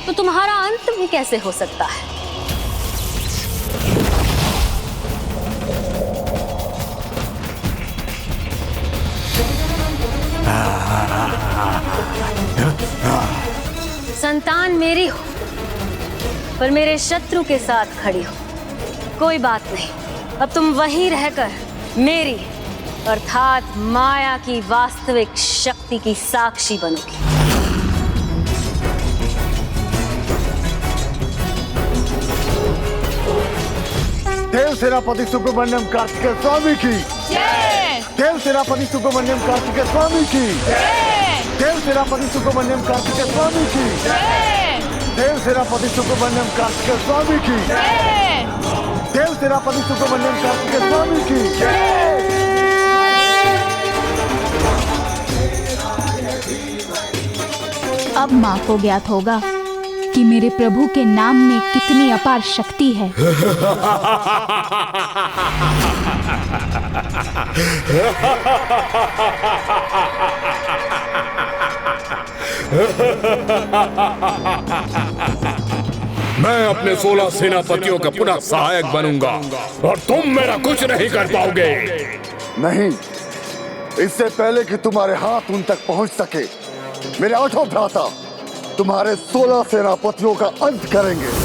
[SPEAKER 13] तो तुम्हारा अंत भी कैसे हो सकता है? संतान मेरी हो पर मेरे शत्रु के साथ खड़ी हो, कोई बात नहीं। अब तुम वहीं रहकर मेरी अर्थात माया की वास्तविक शक्ति की साक्षी बनोगी।
[SPEAKER 16] देव सेनापति सुब्रमण्यम कार्तिकेय स्वामी की जय। देव सेनापति सुब्रमण्यम कार्तिकेय स्वामी की जय। देव सेनापति सुब्रमण्यम कार्तिकेय स्वामी की जय। देव सेनापति सुब्रमण्यम कार्तिकेय स्वामी की जय। देव सेनापति सुब्रमण्यम कार्तिकेय स्वामी की जय।
[SPEAKER 22] अब माँ को ज्ञात होगा कि मेरे प्रभु के नाम में कितनी अपार शक्ति है।
[SPEAKER 15] मैं अपने 16 सेनापतियों का पुनः सहायक बनूंगा और तुम मेरा कुछ नहीं कर पाओगे।
[SPEAKER 16] नहीं, इससे पहले कि तुम्हारे हाथ उन तक पहुंच सके, मेरे 8 भ्राता तुम्हारे 16 सेनापतियों का अंत करेंगे।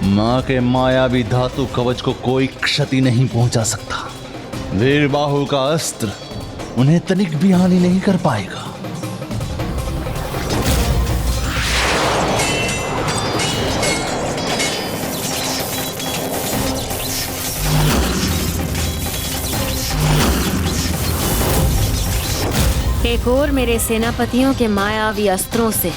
[SPEAKER 14] मां के मायावी धातु कवच को कोई क्षति नहीं पहुंचा सकता। वीरबाहु का अस्त्र उन्हें तनिक भी हानि नहीं कर पाएगा।
[SPEAKER 13] एक और मेरे सेनापतियों के मायावी अस्त्रों से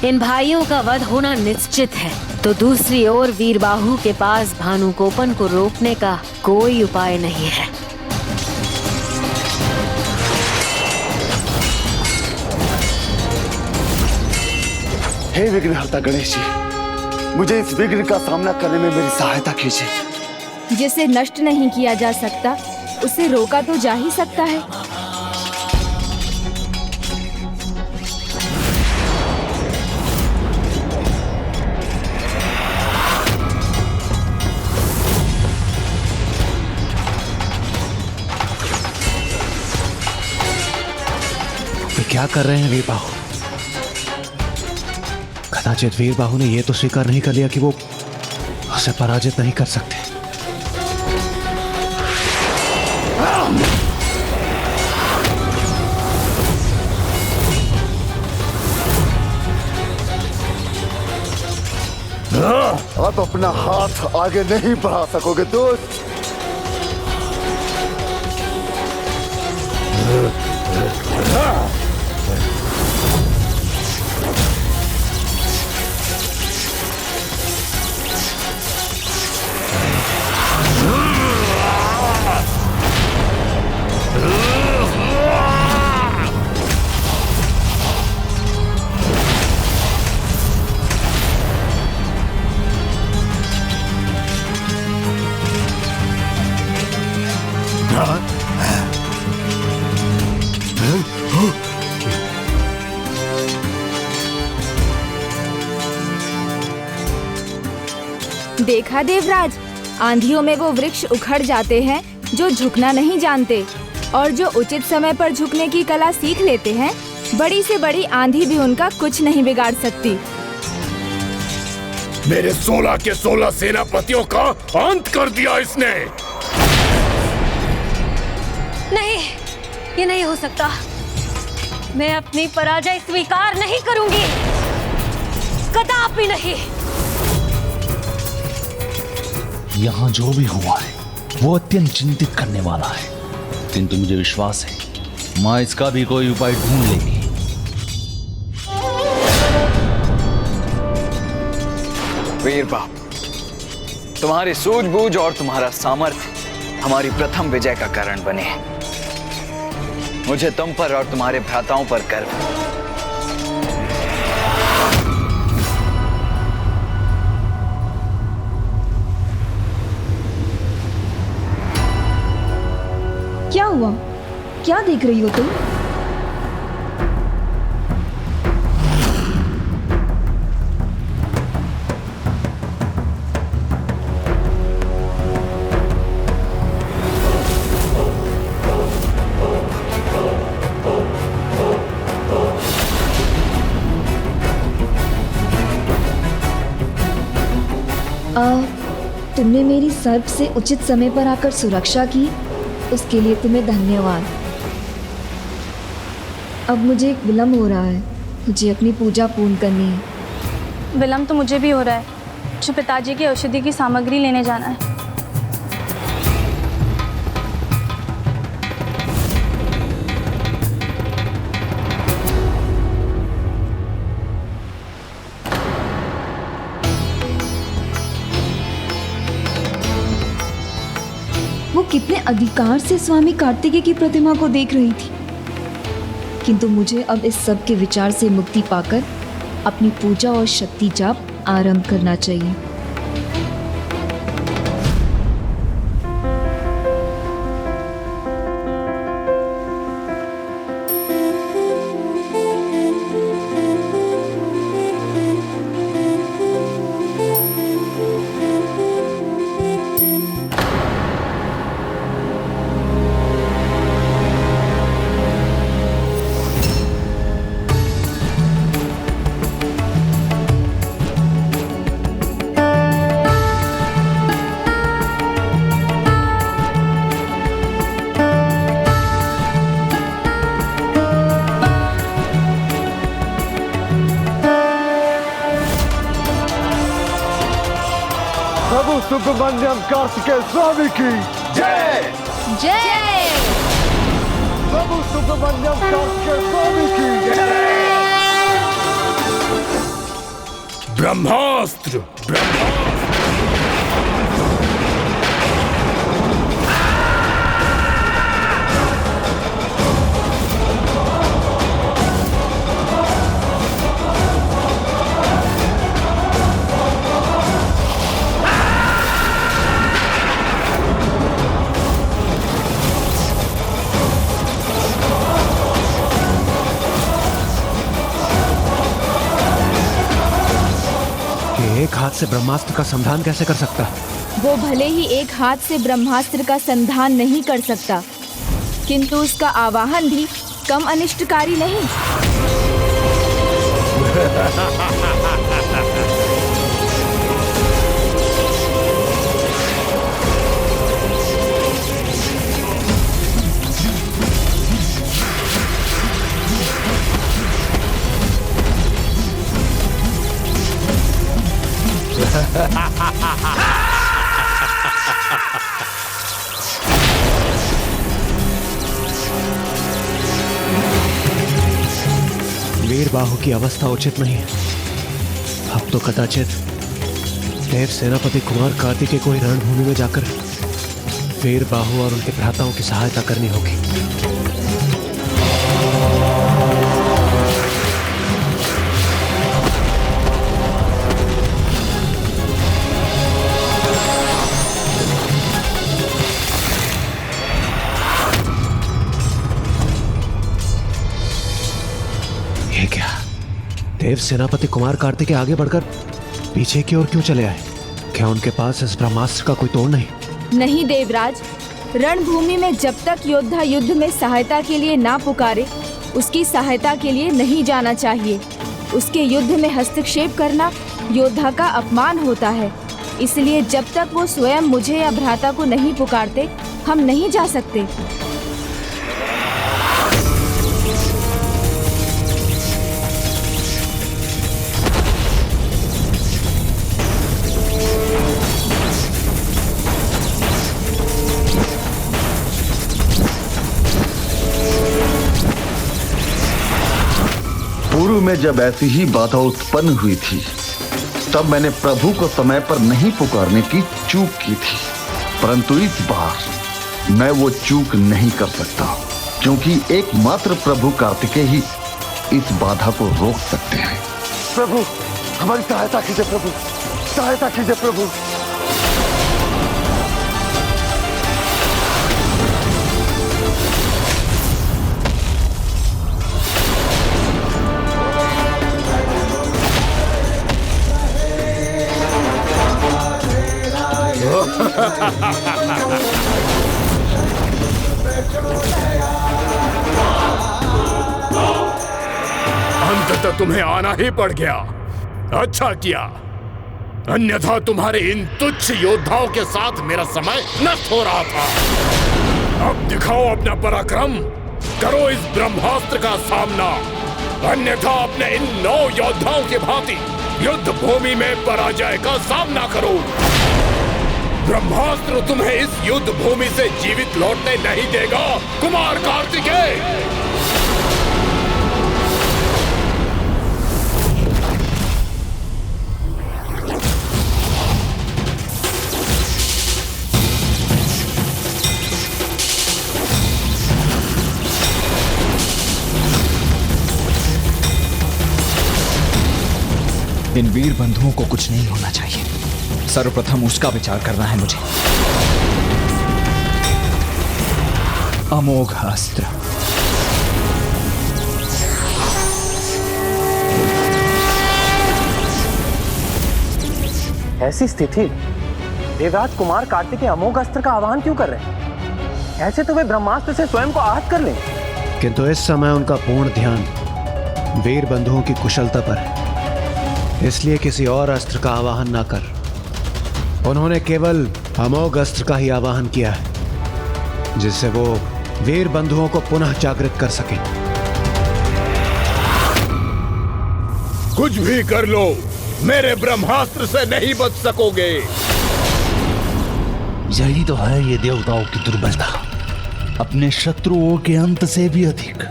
[SPEAKER 13] इन भाइयों का वध होना निश्चित है, तो दूसरी ओर वीरबाहु के पास भानुकोपन को रोकने का कोई उपाय नहीं है।
[SPEAKER 16] हे विघ्नहर्ता गणेश जी, मुझे इस विघ्न का सामना करने में मेरी सहायता कीजिए।
[SPEAKER 3] जिसे नष्ट नहीं किया जा सकता उसे रोका तो जा ही सकता है।
[SPEAKER 5] क्या कर रहे हैं वीरबाहु? कदाचित वीरबाहु ने यह तो स्वीकार नहीं कर लिया कि वो उसे पराजित नहीं कर सकते।
[SPEAKER 16] आप अपना हाथ आगे नहीं बढ़ा सकोगे दोस्त।
[SPEAKER 3] देखा देवराज, आंधियों में वो वृक्ष उखड़ जाते हैं जो झुकना नहीं जानते, और जो उचित समय पर झुकने की कला सीख लेते हैं, बड़ी से बड़ी आंधी भी उनका कुछ नहीं बिगाड़ सकती।
[SPEAKER 15] मेरे 16 के 16 सेनापतियों का अंत कर दिया इसने।
[SPEAKER 13] नहीं, ये नहीं हो सकता। मैं अपनी पराजय स्वीकार नहीं करूंगी, कदापि नहीं।
[SPEAKER 14] यहाँ जो भी हुआ है वो अत्यंत चिंतित करने वाला है, किंतु मुझे विश्वास है माँ इसका भी कोई उपाय ढूंढ लेगी।
[SPEAKER 11] वीर बाप, तुम्हारी सूझबूझ और तुम्हारा सामर्थ्य हमारी प्रथम विजय का कारण बने हैं। मुझे तुम पर और तुम्हारे भ्राताओं पर गर्व है।
[SPEAKER 19] क्या हुआ? क्या देख रही हो तुम? तुमने मेरी सर्प से उचित समय पर आकर सुरक्षा की, उसके लिए तुम्हें धन्यवाद। अब मुझे एक विलम्ब हो रहा है, मुझे अपनी पूजा पूर्ण करनी है।
[SPEAKER 20] विलम्ब तो मुझे भी हो रहा है, मुझे पिताजी की औषधि की सामग्री लेने जाना है।
[SPEAKER 19] वो कितने अधिकार से स्वामी कार्तिकेय की प्रतिमा को देख रही थी, किंतु मुझे अब इस सब के विचार से मुक्ति पाकर अपनी पूजा और शक्ति जाप आरंभ करना चाहिए।
[SPEAKER 16] प्रभु सुब्रमण्यम कार्तिकेय स्वामी की जय।
[SPEAKER 17] जय।
[SPEAKER 16] प्रभु सुब्रमण्यम कार्तिकेय स्वामी की जय।
[SPEAKER 15] ब्रह्मास्त्र,
[SPEAKER 5] एक हाथ से ब्रह्मास्त्र का संधान कैसे कर सकता?
[SPEAKER 3] वो भले ही एक हाथ से ब्रह्मास्त्र का संधान नहीं कर सकता, किंतु उसका आवाहन भी कम अनिष्टकारी नहीं।
[SPEAKER 5] वीर बाहु की अवस्था उचित नहीं है। अब तो कदाचित देव सेनापति कुमार कार्तिकेय को ही रणभूमि में जाकर वीर बाहु और उनके भ्राताओं की सहायता करनी होगी। ये क्या? देव सेनापति कुमार कार्तिकेय आगे बढ़कर पीछे की ओर क्यों चले आए? क्या उनके पास इस ब्रह्मास्त्र का कोई तोड़ नहीं?
[SPEAKER 3] नहीं देवराज, रणभूमि में जब तक योद्धा युद्ध में सहायता के लिए ना पुकारे, उसकी सहायता के लिए नहीं जाना चाहिए। उसके युद्ध में हस्तक्षेप करना योद्धा का अपमान होता है। इसलिए जब तक वो स्वयं मुझे या भ्राता को नहीं पुकारते, हम नहीं जा सकते।
[SPEAKER 6] पूर्व में जब ऐसी ही बाधा उत्पन्न हुई थी, तब मैंने प्रभु को समय पर नहीं पुकारने की चूक की थी। परंतु इस बार मैं वो चूक नहीं कर सकता, क्योंकि एकमात्र प्रभु कार्तिकेय ही इस बाधा को रोक सकते हैं।
[SPEAKER 16] प्रभु, हमारी सहायता कीजिए प्रभु, सहायता कीजिए प्रभु।
[SPEAKER 15] अंततः तुम्हें आना ही पड़ गया। अच्छा किया, अन्यथा तुम्हारे इन तुच्छ योद्धाओं के साथ मेरा समय नष्ट हो रहा था। अब दिखाओ अपना पराक्रम, करो इस ब्रह्मास्त्र का सामना, अन्यथा अपने इन 9 योद्धाओं के भांति युद्ध भूमि में पराजय का सामना करो। ब्रह्मास्त्र तुम्हें इस युद्ध भूमि से जीवित लौटने नहीं देगा, कुमार कार्तिकेय।
[SPEAKER 11] इन वीर बंधुओं को कुछ नहीं होना चाहिए। सर्वप्रथम उसका विचार करना है मुझे। अमोघ अस्त्र।
[SPEAKER 9] ऐसी स्थिति देवराज कुमार कार्तिकेय अमोघ अस्त्र का आह्वान क्यों कर रहे हैं? ऐसे तो वे ब्रह्मास्त्र से स्वयं को आहत कर लें।
[SPEAKER 5] किंतु इस समय उनका पूर्ण ध्यान वीर बंधुओं की कुशलता पर है, इसलिए किसी और अस्त्र का आवाहन ना कर उन्होंने केवल अमोघ अस्त्र का ही आवाहन किया है, जिससे वो वीर बंधुओं को पुनः जागृत कर सके।
[SPEAKER 15] कुछ भी कर लो, मेरे ब्रह्मास्त्र से नहीं बच सकोगे।
[SPEAKER 14] यही तो है ये देवताओं की दुर्बलता, अपने शत्रुओं के अंत से भी अधिक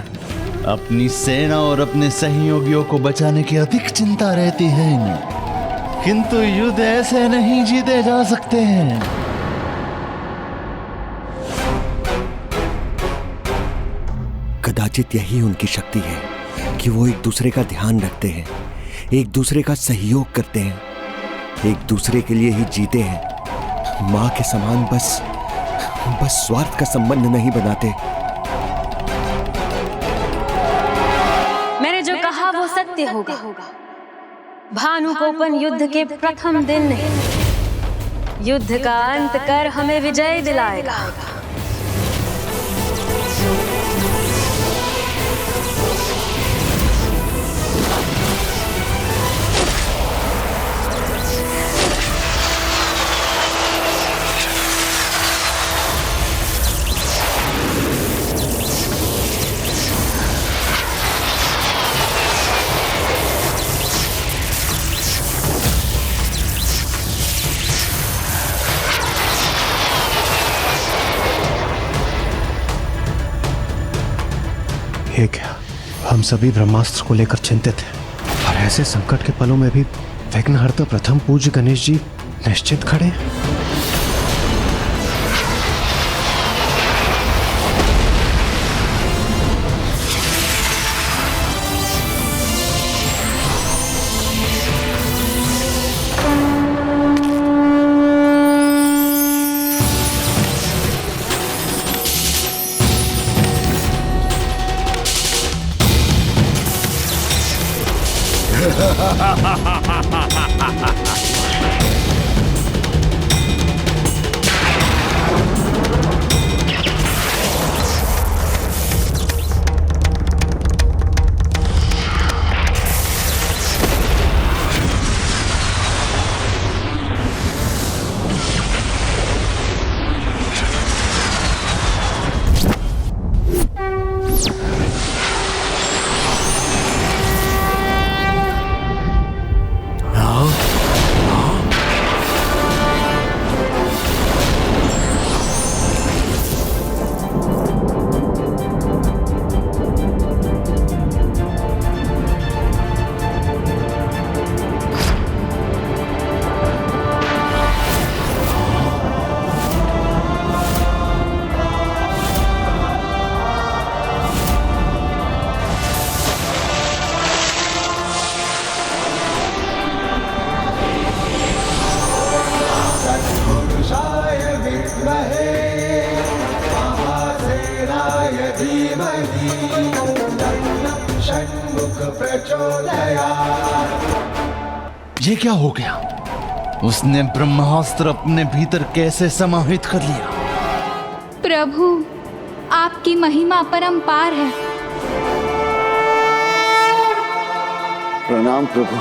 [SPEAKER 14] अपनी सेना और अपने सहयोगियों को बचाने की अधिक चिंता रहती है इन्हें। किंतु युद्ध ऐसे नहीं जीते जा सकते हैं।
[SPEAKER 8] कदाचित यही उनकी शक्ति है कि वो एक दूसरे का ध्यान रखते हैं, एक दूसरे का सहयोग करते हैं, एक दूसरे के लिए ही जीते हैं। माँ के समान बस स्वार्थ का संबंध नहीं बनाते।
[SPEAKER 13] मैंने जो कहा वो सत्य होगा। भानुकोपन युद्ध के प्रथम दिन नहीं, युद्ध का अंत कर हमें विजय दिलाएगा।
[SPEAKER 5] ये क्या, हम सभी ब्रह्मास्त्र को लेकर चिंतित हैं और ऐसे संकट के पलों में भी विघ्नहर्ता प्रथम पूज्य गणेश जी निश्चित खड़े हैं।
[SPEAKER 14] ये क्या हो गया? उसने ब्रह्मास्त्र अपने भीतर कैसे समाहित कर लिया?
[SPEAKER 22] प्रभु, आपकी महिमा परंपार है।
[SPEAKER 6] प्रणाम प्रभु।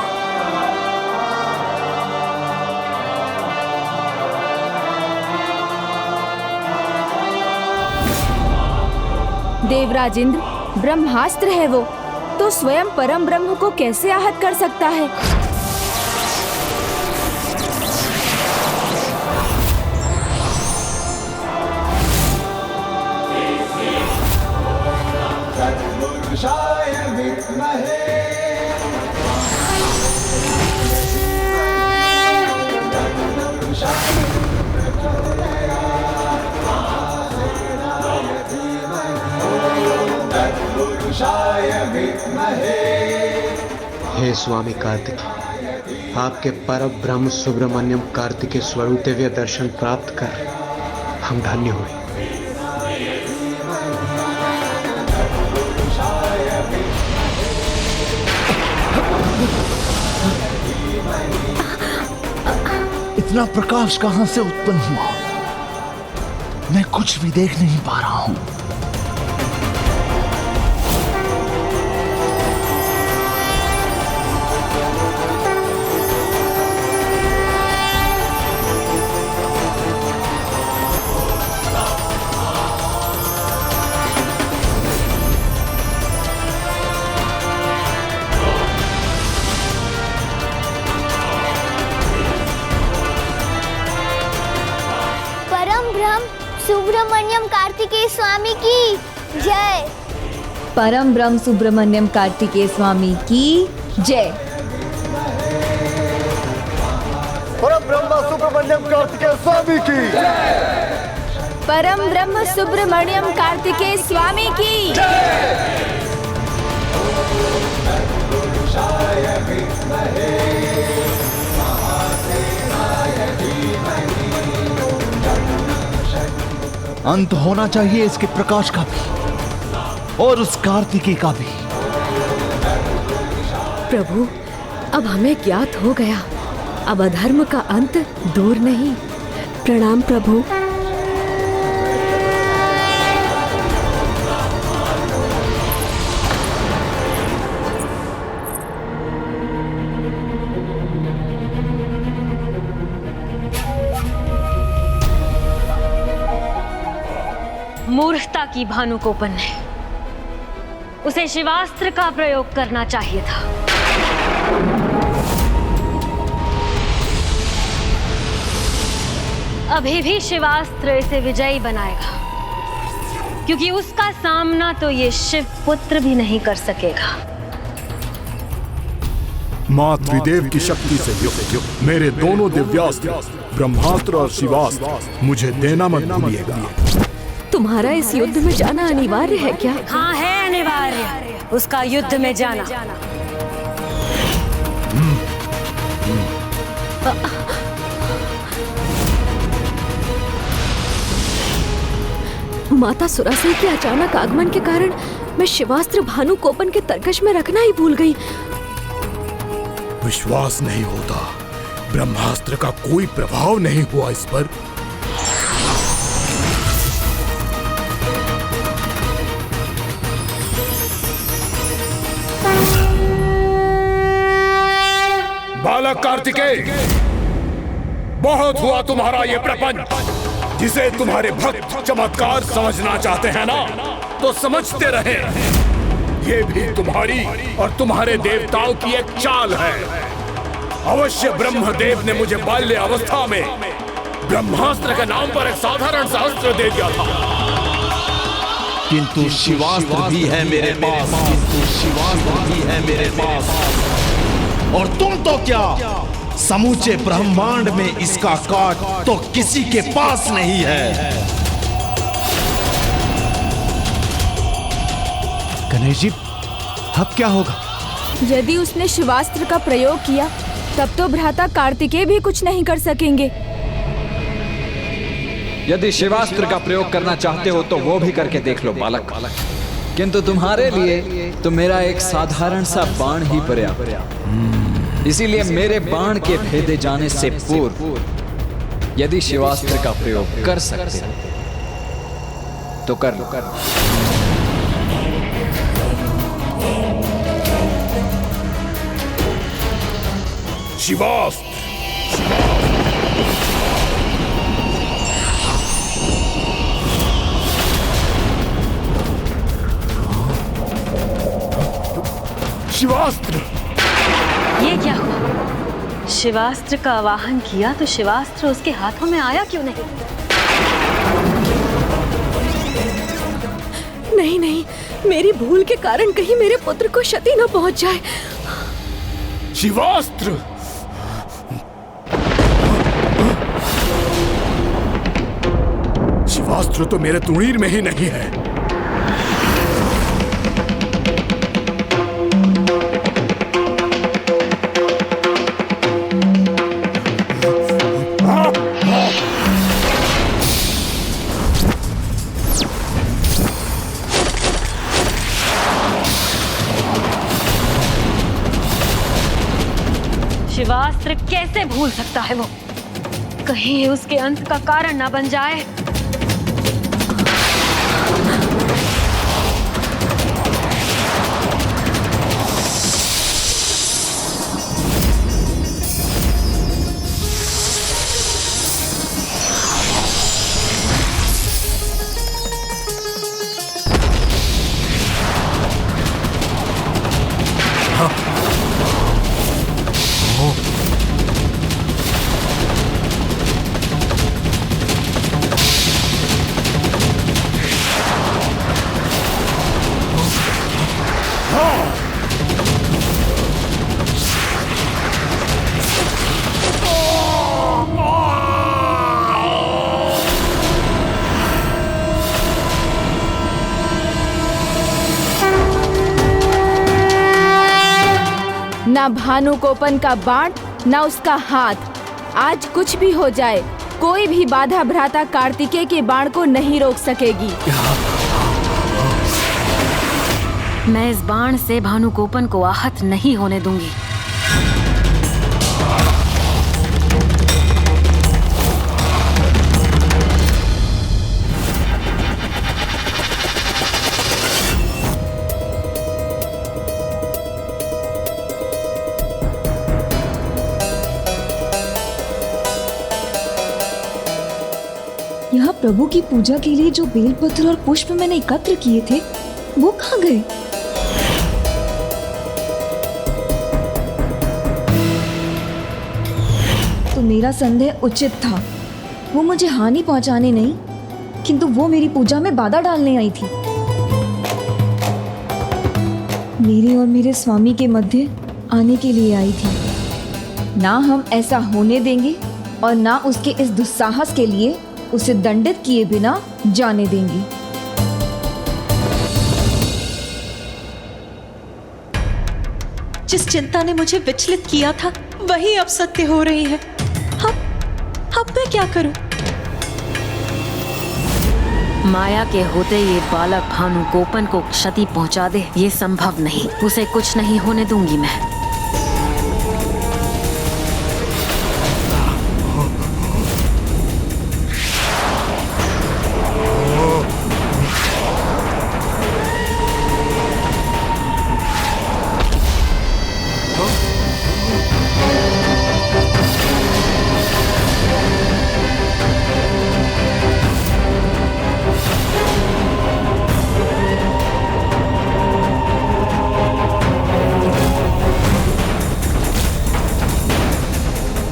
[SPEAKER 3] देवराज इंद्र, ब्रह्मास्त्र है वो, तो स्वयं परम ब्रह्म को कैसे आहत कर सकता है?
[SPEAKER 5] हे स्वामी कार्तिक, आपके परम ब्रह्म सुब्रमण्यम कार्तिकेय स्वरूप दिव्य दर्शन प्राप्त कर हम धन्य हुए।
[SPEAKER 14] इतना प्रकाश कहां से उत्पन्न हुआ? मैं कुछ भी देख नहीं पा रहा हूं।
[SPEAKER 17] सुब्रमण्यम कार्तिकेय स्वामी की जय।
[SPEAKER 19] परम ब्रह्म सुब्रमण्यम कार्तिकेय स्वामी की जय।
[SPEAKER 16] परम ब्रह्म सुब्रमण्यम कार्तिकेय स्वामी की
[SPEAKER 3] जय। परम ब्रह्म सुब्रमण्यम कार्तिकेय स्वामी की जय।
[SPEAKER 14] अंत होना चाहिए इसके प्रकाश का भी और उस कार्तिकेय का भी।
[SPEAKER 10] प्रभु, अब हमें ज्ञात हो गया, अब अधर्म का अंत दूर नहीं। प्रणाम प्रभु।
[SPEAKER 13] मूर्खता की भानुकोपन ने उसे शिवास्त्र का प्रयोग करना चाहिए था। अभी भी शिवास्त्र इसे विजयी बनाएगा, क्योंकि उसका सामना तो ये शिव पुत्र भी नहीं कर सकेगा।
[SPEAKER 15] मां त्रिदेव की शक्ति से युक्त मेरे दोनों दिव्यास्त्र ब्रह्मास्त्र और शिवास्त्र मुझे देना मत भूलिएगा।
[SPEAKER 10] तुम्हारा इस युद्ध में जाना अनिवार्य है क्या?
[SPEAKER 13] हाँ है अनिवार्य, उसका युद्ध में जाना।
[SPEAKER 10] माता सुरासुर के अचानक आगमन के कारण मैं शिवास्त्र भानुकोपन के तरकश में रखना ही भूल गई।
[SPEAKER 15] विश्वास नहीं होता, ब्रह्मास्त्र का कोई प्रभाव नहीं हुआ इस पर। बालक कार्तिकेय, बहुत हुआ तुम्हारा ये प्रपंच, जिसे तुम्हारे भक्त चमत्कार समझना चाहते हैं ना, तो समझते रहे। ये भी तुम्हारी और तुम्हारे देवताओं की एक चाल है। अवश्य ब्रह्मदेव ने मुझे बाल्य अवस्था में ब्रह्मास्त्र के नाम पर एक साधारण सा अस्त्र दे दिया था,
[SPEAKER 14] किंतु शिवास्त्र भी है मेरे पास, और तुम तो क्या, समूचे ब्रह्मांड में इसका काट तो किसी के पास नहीं है।
[SPEAKER 5] गणेश जी, अब क्या होगा?
[SPEAKER 3] यदि उसने शिवास्त्र का प्रयोग किया तब तो भ्राता कार्तिकेय भी कुछ नहीं कर सकेंगे।
[SPEAKER 11] यदि शिवास्त्र का प्रयोग करना चाहते हो तो वो भी करके देख लो बालक, किंतु तुम्हारे लिए तो मेरा एक साधारण सा बाण ही पर्याप्त। इसीलिए मेरे बाण के भेदे जाने से पूर्व यदि शिवास्त्र का प्रयोग कर सकते हो तो कर लो।
[SPEAKER 15] शिवास्त्र शिवास्त्र।
[SPEAKER 13] ये क्या हुआ? शिवास्त्र का आवाहन किया तो शिवास्त्र उसके हाथों में आया क्यों नहीं?
[SPEAKER 10] नहीं नहीं, मेरी भूल के कारण कहीं मेरे पुत्र को क्षति न पहुंच जाए।
[SPEAKER 15] शिवास्त्र शिवास्त्र तो मेरे तुणीर में ही नहीं है।
[SPEAKER 13] शिवास्त्र कैसे भूल सकता है वो? कहीं उसके अंत का कारण ना बन जाए।
[SPEAKER 3] ना भानुकोपन का बाण, ना उसका हाथ। आज कुछ भी हो जाए, कोई भी बाधा भ्राता कार्तिकेय के बाण को नहीं रोक सकेगी।
[SPEAKER 13] मैं इस बाण से भानुकोपन को आहत नहीं होने दूंगी।
[SPEAKER 19] यहाँ प्रभु की पूजा के लिए जो बेलपत्र और पुष्प मैंने एकत्र किए थे वो कहाँ गए? तो मेरा संदेह उचित था। वो मुझे हानि पहुंचाने नहीं, किंतु वो मेरी पूजा में बाधा डालने आई थी। मेरे और मेरे स्वामी के मध्य आने के लिए आई थी। ना हम ऐसा होने देंगे और ना उसके इस दुस्साहस के लिए उसे दंडित किए बिना जाने देंगे।
[SPEAKER 4] जिस चिंता ने मुझे विचलित किया था वही अब सत्य हो रही है। अब मैं क्या करूं?
[SPEAKER 13] माया के होते ये बालक भानु गोपन को क्षति पहुंचा दे, ये संभव नहीं। उसे कुछ नहीं होने दूंगी मैं।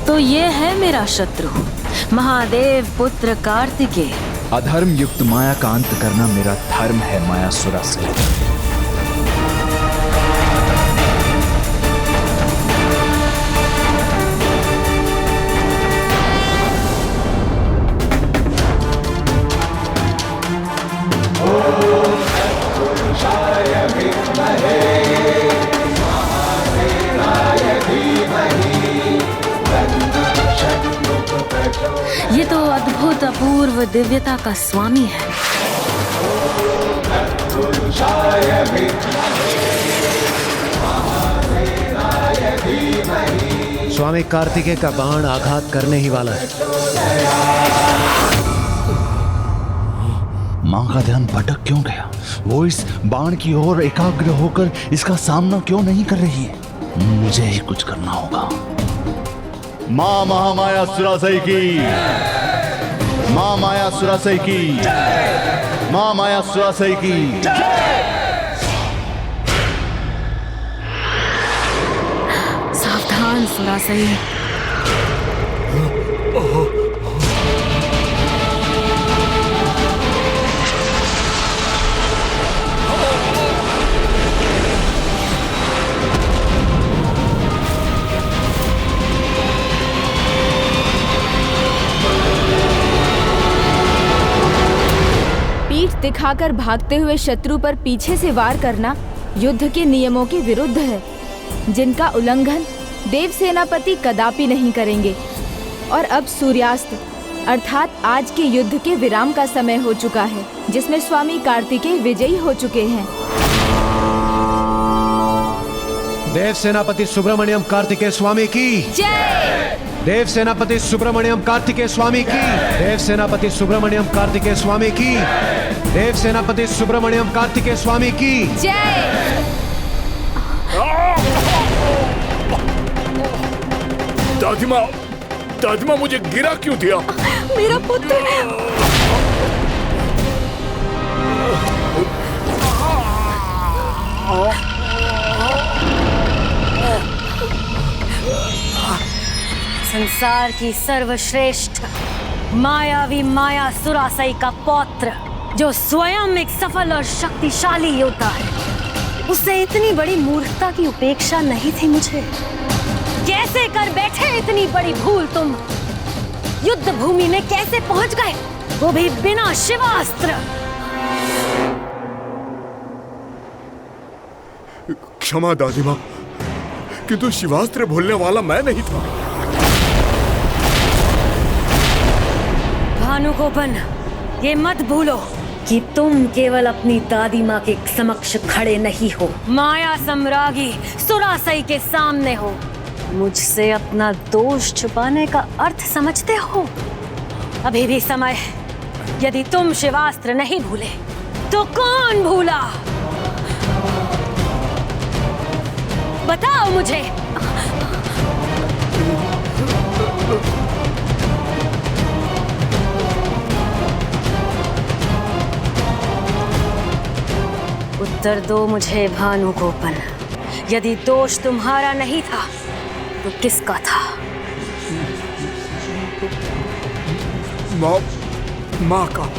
[SPEAKER 13] तो ये है मेरा शत्रु, महादेव पुत्र कार्तिकेय।
[SPEAKER 11] अधर्म युक्त माया का अंत करना मेरा धर्म है मायासुरा से।
[SPEAKER 13] ये तो अद्भुत अपूर्व दिव्यता का स्वामी है।
[SPEAKER 5] स्वामी कार्तिकेय का बाण आघात करने ही वाला है।
[SPEAKER 14] मां का ध्यान भटक क्यों गया? वो इस बाण की ओर एकाग्र होकर इसका सामना क्यों नहीं कर रही है? मुझे ही कुछ करना होगा। मां महामाया सुरासई की, मां माया सुरासई की, मां माया सुरासई की।
[SPEAKER 13] सावधान सुरासई।
[SPEAKER 3] दिखाकर भागते हुए शत्रु पर पीछे से वार करना युद्ध के नियमों के विरुद्ध है, जिनका उल्लंघन देव सेनापति कदापि नहीं करेंगे। और अब सूर्यास्त अर्थात आज के युद्ध के विराम का समय हो चुका है, जिसमें स्वामी कार्तिकेय विजयी हो चुके हैं।
[SPEAKER 5] देव सेनापति सुब्रमण्यम कार्तिकेय स्वामी की
[SPEAKER 3] जय।
[SPEAKER 5] देव सेनापति सुब्रमण्यम कार्तिकेय स्वामी की। देव सेनापति सुब्रमण्यम कार्तिकेय स्वामी की। देव सेनापति सुब्रमण्यम कार्तिकेय स्वामी की
[SPEAKER 3] जय।
[SPEAKER 15] दादिमा मुझे गिरा क्यों दिया?
[SPEAKER 10] मेरा पुत्र
[SPEAKER 13] संसार की सर्वश्रेष्ठ मायावी माया सुरासई का पौत्र, जो स्वयं एक सफल और शक्तिशाली योद्धा है, उससे इतनी बड़ी मूर्खता की उपेक्षा नहीं थी मुझे। कैसे कर बैठे इतनी बड़ी भूल तुम? युद्ध भूमि में कैसे पहुंच गए, वो भी बिना शिवास्त्र?
[SPEAKER 15] क्षमा दादिमा, किंतु शिवास्त्र भूलने वाला मैं नहीं था।
[SPEAKER 13] भानुगोपन, ये मत भूलो कि तुम केवल अपनी दादी माँ के समक्ष खड़े नहीं हो, माया सम्राज्ञी सुरासई के सामने हो। मुझसे अपना दोष छुपाने का अर्थ समझते हो? अभी भी समय है। यदि तुम शिवास्त्र नहीं भूले तो कौन भूला? बताओ मुझे। उत्तर दो मुझे भानुगोपन। यदि दोष तुम्हारा नहीं था तो किसका था?
[SPEAKER 15] माँ का।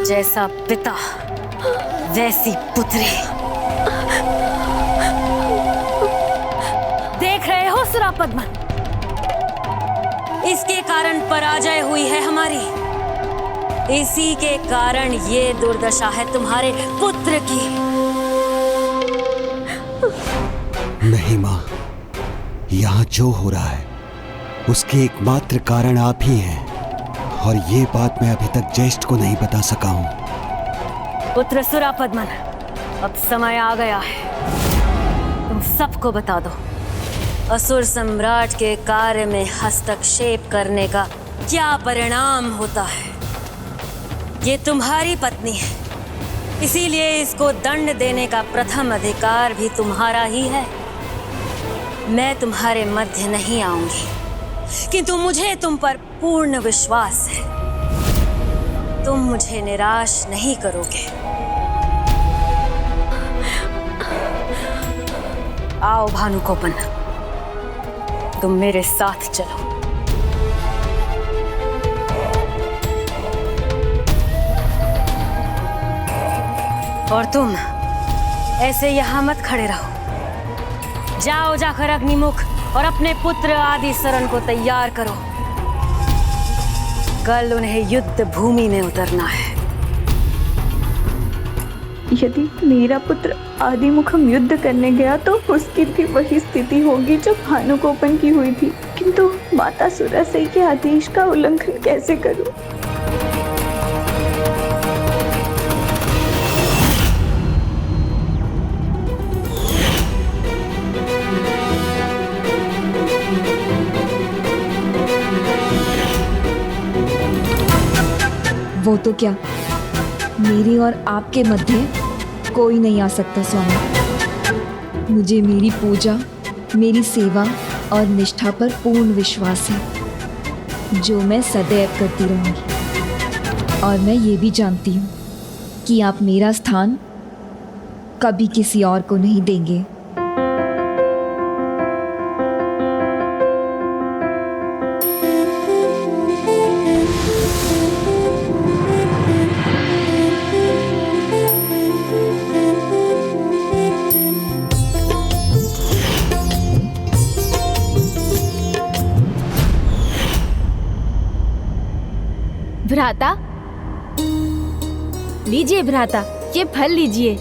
[SPEAKER 13] जैसा पिता वैसी पुत्री। देख रहे हो सुरापद्मन, इसके कारण पराजय हुई है हमारी। इसी के कारण ये दुर्दशा है तुम्हारे पुत्र की।
[SPEAKER 8] नहीं माँ, यहाँ जो हो रहा है उसके एकमात्र कारण आप ही हैं, और ये बात मैं अभी तक ज्येष्ठ को नहीं बता सका हूँ।
[SPEAKER 13] पुत्र सुरापद्मन, अब समय आ गया है, तुम सबको बता दो असुर सम्राट के कार्य में हस्तक्षेप करने का क्या परिणाम होता है। ये तुम्हारी पत्नी है, इसीलिए इसको दंड देने का प्रथम अधिकार भी तुम्हारा ही है। मैं तुम्हारे मध्य नहीं आऊंगी, किंतु मुझे तुम पर पूर्ण विश्वास है, तुम मुझे निराश नहीं करोगे। आओ भानुगोपन, तुम मेरे साथ चलो। और तुम ऐसे यहाँ मत खड़े रहो, जाओ जाकर अग्निमुख और अपने पुत्र आदि शरण को तैयार करो। कल उन्हें युद्ध भूमि में उतरना है।
[SPEAKER 2] यदि मेरा पुत्र आदिमुखम युद्ध करने गया तो उसकी भी वही स्थिति होगी जो भानुगोपन की हुई थी, किंतु माता सुरासई के आदेश का उल्लंघन कैसे करूं?
[SPEAKER 19] वो तो क्या, मेरे और आपके मध्य कोई नहीं आ सकता स्वामी। मुझे मेरी पूजा, मेरी सेवा और निष्ठा पर पूर्ण विश्वास है, जो मैं सदैव करती रहूंगी। और मैं ये भी जानती हूँ कि आप मेरा स्थान कभी किसी और को नहीं देंगे।
[SPEAKER 3] भ्राता, लीजिए भ्राता, ये फल लीजिए।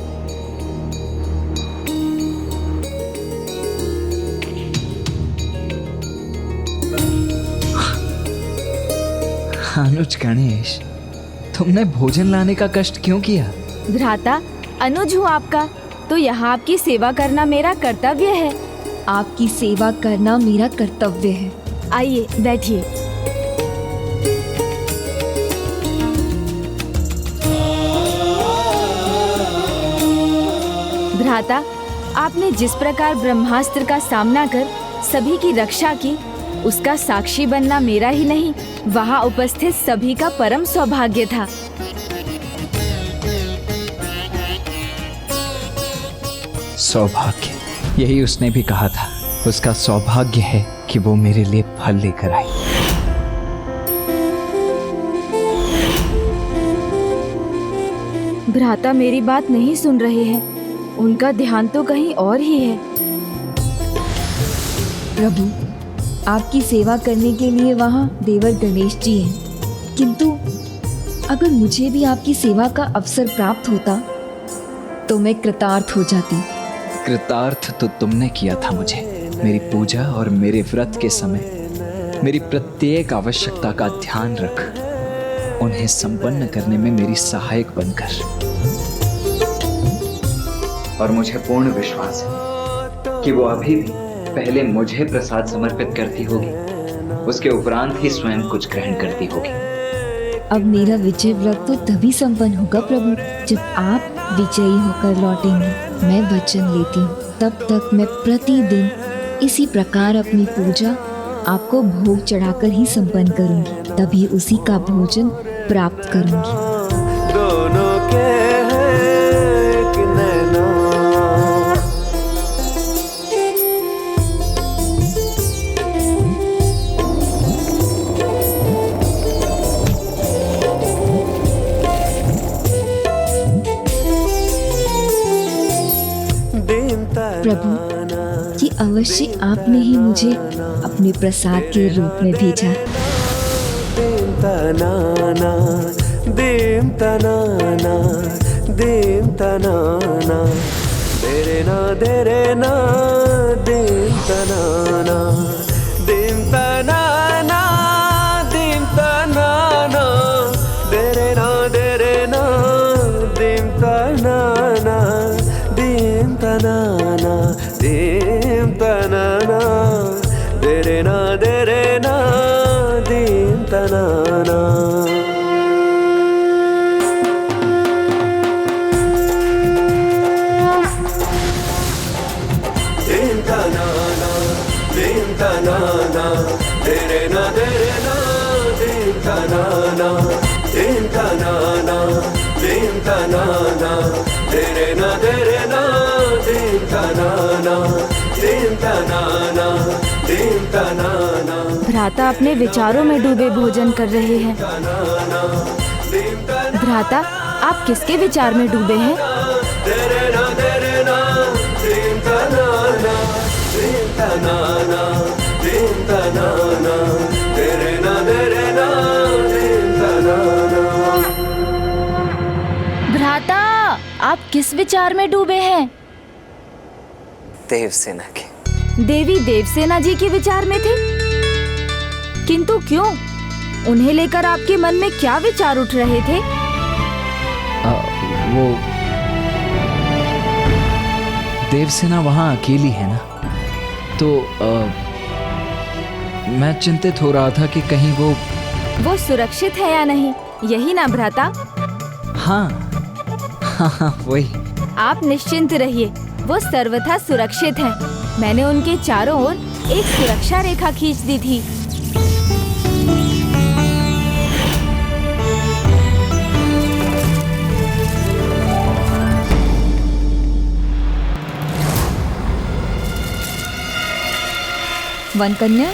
[SPEAKER 11] अनुज गणेश, तुमने भोजन लाने का कष्ट क्यों किया?
[SPEAKER 3] भ्राता, अनुज हूँ आपका, तो यहाँ आपकी सेवा करना मेरा कर्तव्य है।
[SPEAKER 19] आपकी सेवा करना मेरा कर्तव्य है।
[SPEAKER 3] आइए बैठिए। भ्राता, आपने जिस प्रकार ब्रह्मास्त्र का सामना कर सभी की रक्षा की, उसका साक्षी बनना मेरा ही नहीं, वहाँ उपस्थित सभी का परम सौभाग्य था।
[SPEAKER 11] सौभाग्य, यही उसने भी कहा था। उसका सौभाग्य है कि वो मेरे लिए फल लेकर आई।
[SPEAKER 3] भ्राता मेरी बात नहीं सुन रहे हैं, उनका ध्यान तो कहीं और ही है।
[SPEAKER 19] प्रभु, आपकी सेवा करने के लिए वहाँ देवर गणेश जी हैं, किंतु अगर मुझे भी आपकी सेवा का अवसर प्राप्त होता तो मैं कृतार्थ हो जाती।
[SPEAKER 11] कृतार्थ तो तुमने किया था मुझे, मेरी पूजा और मेरे व्रत के समय मेरी प्रत्येक आवश्यकता का ध्यान रख, उन्हें संपन्न करने में मेरी सहायक बनकर। और मुझे पूर्ण विश्वास है कि वो अभी भी पहले मुझे प्रसाद समर्पित करती होगी, उसके उपरांत ही स्वयं कुछ ग्रहण करती होगी।
[SPEAKER 19] अब मेरा विजय व्रत तो तभी संपन्न होगा प्रभु, जब आप विजयी होकर लौटेंगे। मैं वचन लेती हूँ, तब तक मैं प्रतिदिन इसी प्रकार अपनी पूजा आपको भोग चढ़ाकर ही संपन्न करूंगी, तभी उसी का भोजन प्राप्त करूंगी।
[SPEAKER 16] दोनों के हैं एक नैना।
[SPEAKER 19] प्रभु, ये अवश्य आपने ही मुझे अपने प्रसाद के रूप में भेजा।
[SPEAKER 16] दीम तनाना, दीम तनाना, दीम तनाना, देरे ना दीम तनाना, दीम तनाना, दीम तनाना, देरे ना दीम तनाना, दीम तनाना, दीम तनाना, देरे ना दीम तनाना। दीम तनाना, दीम तनाना, देरे ना दीम तनाना, दीम तनाना, दीम तनाना, देरे ना दीम तनाना, दीम तनाना, दीम तनाना।
[SPEAKER 3] भ्राता अपने विचारों में डूबे भोजन कर रहे हैं। भ्राता, आप किसके विचार में डूबे हैं?
[SPEAKER 16] दीम तनाना, दीम तनाना, दीम तनाना, देरे ना दीम तनाना।
[SPEAKER 3] भ्राता, आप किस विचार में डूबे हैं?
[SPEAKER 7] देवसेना के।
[SPEAKER 3] देवी देवसेना जी के विचार में थे, किंतु क्यों? उन्हें लेकर आपके मन में क्या विचार उठ रहे थे?
[SPEAKER 7] वो देवसेना वहाँ अकेली है ना, तो मैं चिंतित हो रहा था कि कहीं वो
[SPEAKER 3] सुरक्षित है या नहीं, यही ना भ्राता?
[SPEAKER 7] हाँ, वही।
[SPEAKER 3] आप निश्चिंत रहिए, वो सर्वथा सुरक्षित हैं। मैंने उनके चारों ओर एक सुरक्षा रेखा खींच दी थी।
[SPEAKER 19] वन कन्या,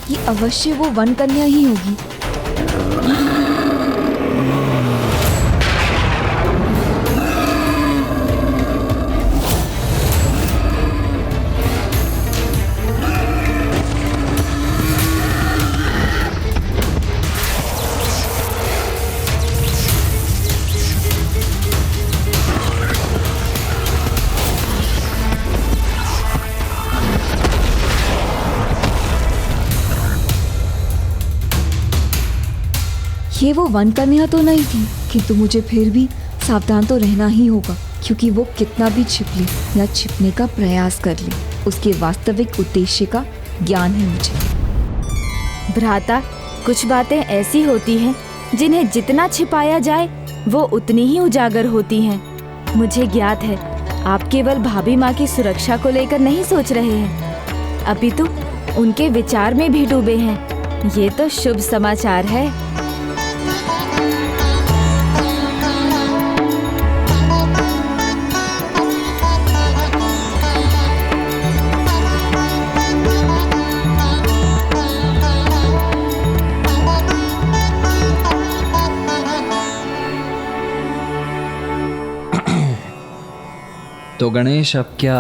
[SPEAKER 19] ये अवश्य वो वन कन्या ही होगी। ये वो वन कन्या तो नहीं थी, किंतु मुझे फिर भी सावधान तो रहना ही होगा, क्योंकि वो कितना भी छिप ले या छिपने का प्रयास कर ले, उसके वास्तविक उद्देश्य का ज्ञान है मुझे।
[SPEAKER 3] भ्राता, कुछ बातें ऐसी होती हैं जिन्हें जितना छिपाया जाए वो उतनी ही उजागर होती हैं। मुझे ज्ञात है, आप केवल भाभी माँ की सुरक्षा को लेकर नहीं सोच रहे हैं, अपितु उनके विचार में भी डूबे हैं। ये तो शुभ समाचार है।
[SPEAKER 7] तो गणेश, अब क्या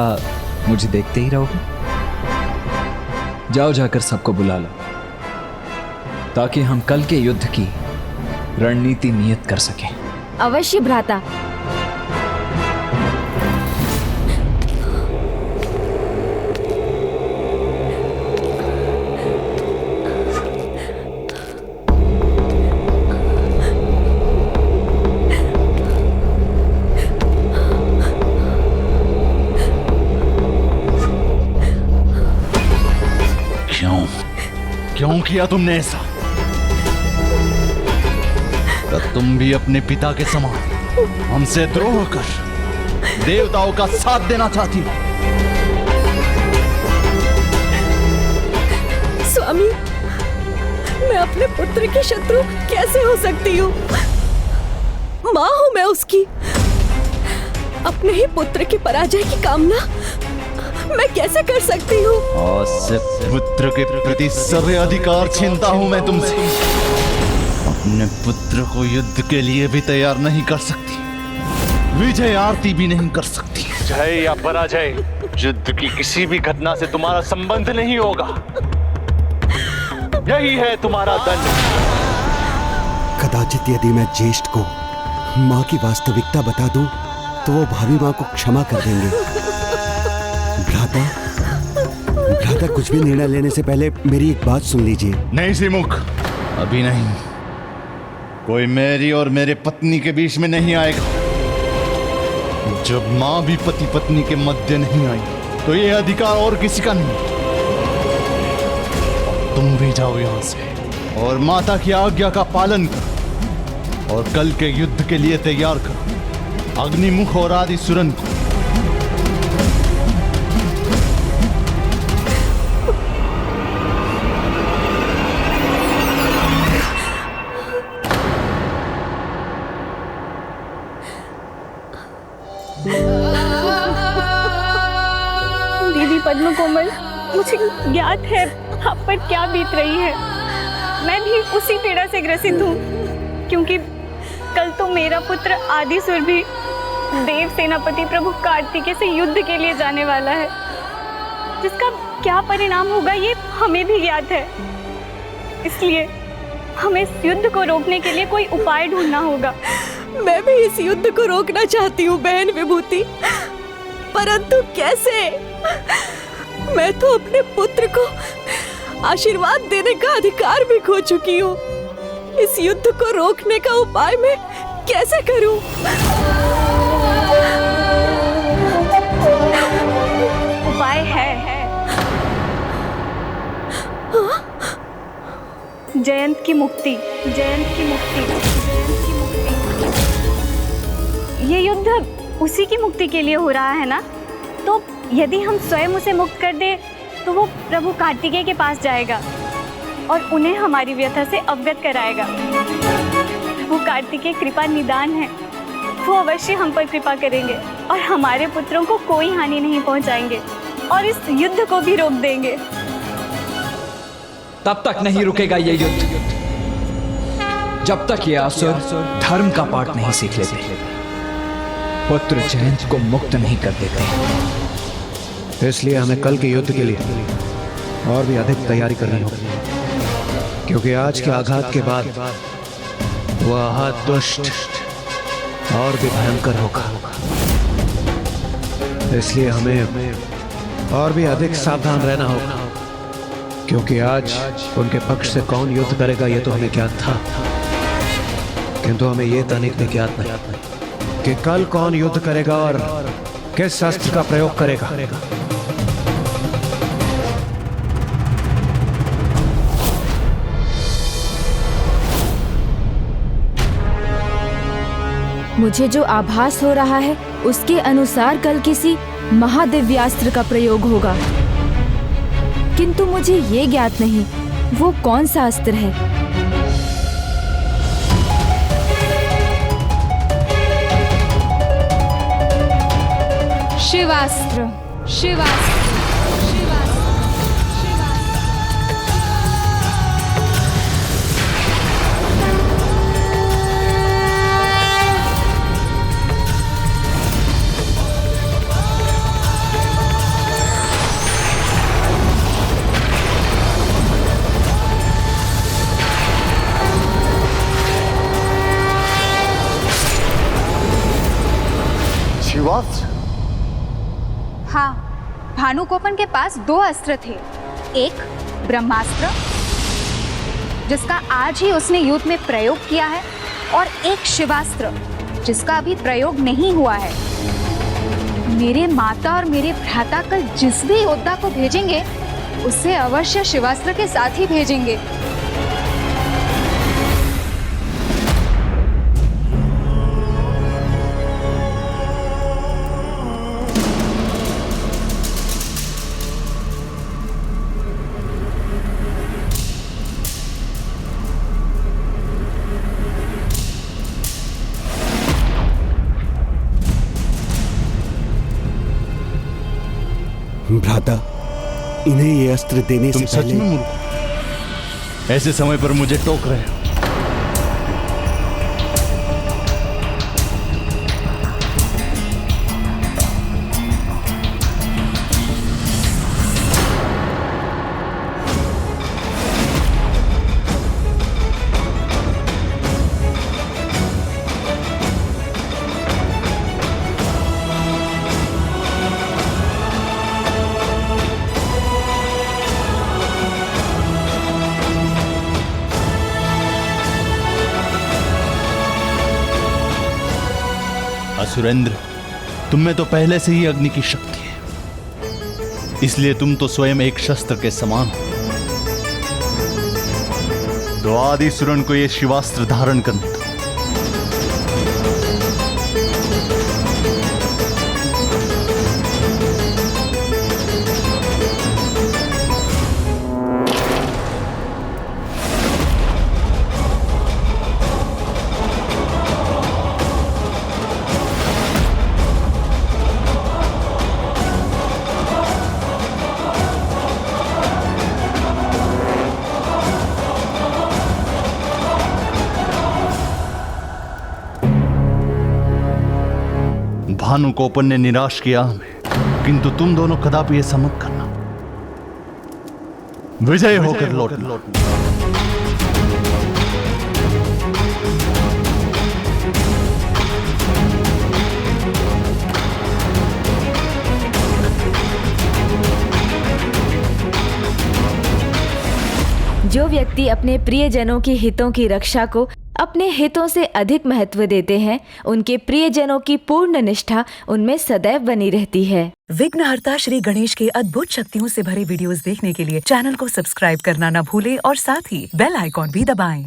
[SPEAKER 7] मुझे देखते ही रहोगे? जाओ, जाकर सबको बुला लो, ताकि हम कल के युद्ध की रणनीति नियत कर सकें।
[SPEAKER 3] अवश्य भ्राता।
[SPEAKER 14] किया तुमने ऐसा? तो तुम भी अपने पिता के समान हमसे द्रोह कर देवताओं का साथ देना चाहती हो?
[SPEAKER 10] स्वामी, मैं अपने पुत्र की शत्रु कैसे हो सकती हूँ? माँ हूँ मैं उसकी। अपने ही पुत्र की पराजय की कामना मैं कैसे कर सकती हूँ?
[SPEAKER 14] आज से पुत्र के प्रति सभी अधिकार छीनता हूँ मैं तुमसे। अपने पुत्र को युद्ध के लिए भी तैयार नहीं कर सकती, विजय आरती भी नहीं कर सकती।
[SPEAKER 16] जय या पराजय, युद्ध की किसी भी घटना से तुम्हारा संबंध नहीं होगा। यही है तुम्हारा दंड।
[SPEAKER 8] कदाचित यदि मैं ज्येष्ठ को माँ की वास्तविकता बता दूं, तो वो भावी माँ को क्षमा कर देंगे। भ्राता कुछ भी निर्णय लेने से पहले मेरी एक बात सुन लीजिए।
[SPEAKER 14] नहीं श्रीमुख, अभी नहीं। कोई मेरी और मेरे पत्नी के बीच में नहीं आएगा। जब माँ भी पति पत्नी के मध्य नहीं आई, तो ये अधिकार और किसी का नहीं। तुम भी जाओ यहाँ से और माता की आज्ञा का पालन करो और कल के युद्ध के लिए तैयार करो अग्निमुख और आदिसुरन को।
[SPEAKER 20] दीदी पद्म कोमल, मुझे ज्ञात है आप पर क्या बीत रही है। मैं भी उसी पीड़ा से ग्रसित हूँ, क्योंकि कल तो मेरा पुत्र आदिसुर भी देव सेनापति प्रभु कार्तिकेय से युद्ध के लिए जाने वाला है, जिसका क्या परिणाम होगा ये हमें भी ज्ञात है। इसलिए हमें इस युद्ध को रोकने के लिए कोई उपाय ढूंढना होगा।
[SPEAKER 10] मैं भी इस युद्ध को रोकना चाहती हूँ बहन विभूति, परंतु कैसे? मैं तो अपने पुत्र को आशीर्वाद देने का अधिकार भी खो चुकी हूँ। इस युद्ध को रोकने का उपाय मैं कैसे करूं?
[SPEAKER 20] उपाय है। जयंत की मुक्ति, जयंत की मुक्ति, जयंत की मुक्ति। ये युद्ध उसी की मुक्ति के लिए हो रहा है ना? तो यदि हम स्वयं उसे मुक्त कर दे, तो वो प्रभु कार्तिकेय के पास जाएगा और उन्हें हमारी व्यथा से अवगत कराएगा। प्रभु कार्तिकेय कृपा निदान है, वो अवश्य हम पर कृपा करेंगे और हमारे पुत्रों को कोई हानि नहीं पहुंचाएंगे और इस युद्ध को भी रोक देंगे।
[SPEAKER 11] तब तक नहीं रुकेगा ये युद्ध जब तक ये असुर धर्म का पाठ नहीं सीख लेते, पुत्र जयंत को मुक्त नहीं कर देते।
[SPEAKER 5] इसलिए हमें कल के युद्ध के लिए और भी अधिक तैयारी करनी होगी, क्योंकि आज के आघात के बाद वह आहत दुष्ट और भी भयंकर होगा। इसलिए हमें और भी अधिक सावधान रहना होगा, क्योंकि आज उनके पक्ष से कौन युद्ध करेगा ये तो हमें ज्ञात था, किंतु हमें ये तनिक भी ज्ञात नहीं कि कल कौन युद्ध करेगा और किस शस्त्र का प्रयोग करेगा।
[SPEAKER 3] मुझे जो आभास हो रहा है उसके अनुसार कल किसी महादिव्यास्त्र का प्रयोग होगा, किंतु मुझे ये ज्ञात नहीं वो कौन सा अस्त्र है।
[SPEAKER 22] शिवास्त्र, शिवास्त्र,
[SPEAKER 16] शिवास्त्र?
[SPEAKER 22] हाँ, भानुकोपन के पास 2 अस्त्र थे। एक ब्रह्मास्त्र, जिसका आज ही उसने युद्ध में प्रयोग किया है, और एक शिवास्त्र, जिसका अभी प्रयोग नहीं हुआ है। मेरे माता और मेरे भ्राता कल जिस भी योद्धा को भेजेंगे, उसे अवश्य शिवास्त्र के साथ ही भेजेंगे।
[SPEAKER 8] भ्राता, इन्हें ये अस्त्र देने
[SPEAKER 14] तुम
[SPEAKER 8] से
[SPEAKER 14] सच
[SPEAKER 8] पहले
[SPEAKER 14] में मूर्ख हो? ऐसे समय पर मुझे टोक रहे हो? असुरेंद्र, तुम में तो पहले से ही अग्नि की शक्ति है, इसलिए तुम तो स्वयं एक शस्त्र के समान हो। तो आदि सुरन को यह शिवास्त्र धारण करने दो। भानुकोपन ने निराश किया हमें, किंतु तुम दोनों कदापि ऐसा मत करना। विजय होकर लौटना।
[SPEAKER 3] जो व्यक्ति अपने प्रियजनों के हितों की रक्षा को अपने हितों से अधिक महत्व देते हैं, उनके प्रियजनों की पूर्ण निष्ठा उनमें सदैव बनी रहती है।
[SPEAKER 1] विघ्नहर्ता श्री गणेश के अद्भुत शक्तियों से भरे वीडियोस देखने के लिए चैनल को सब्सक्राइब करना न भूलें और साथ ही बेल आइकॉन भी दबाएं।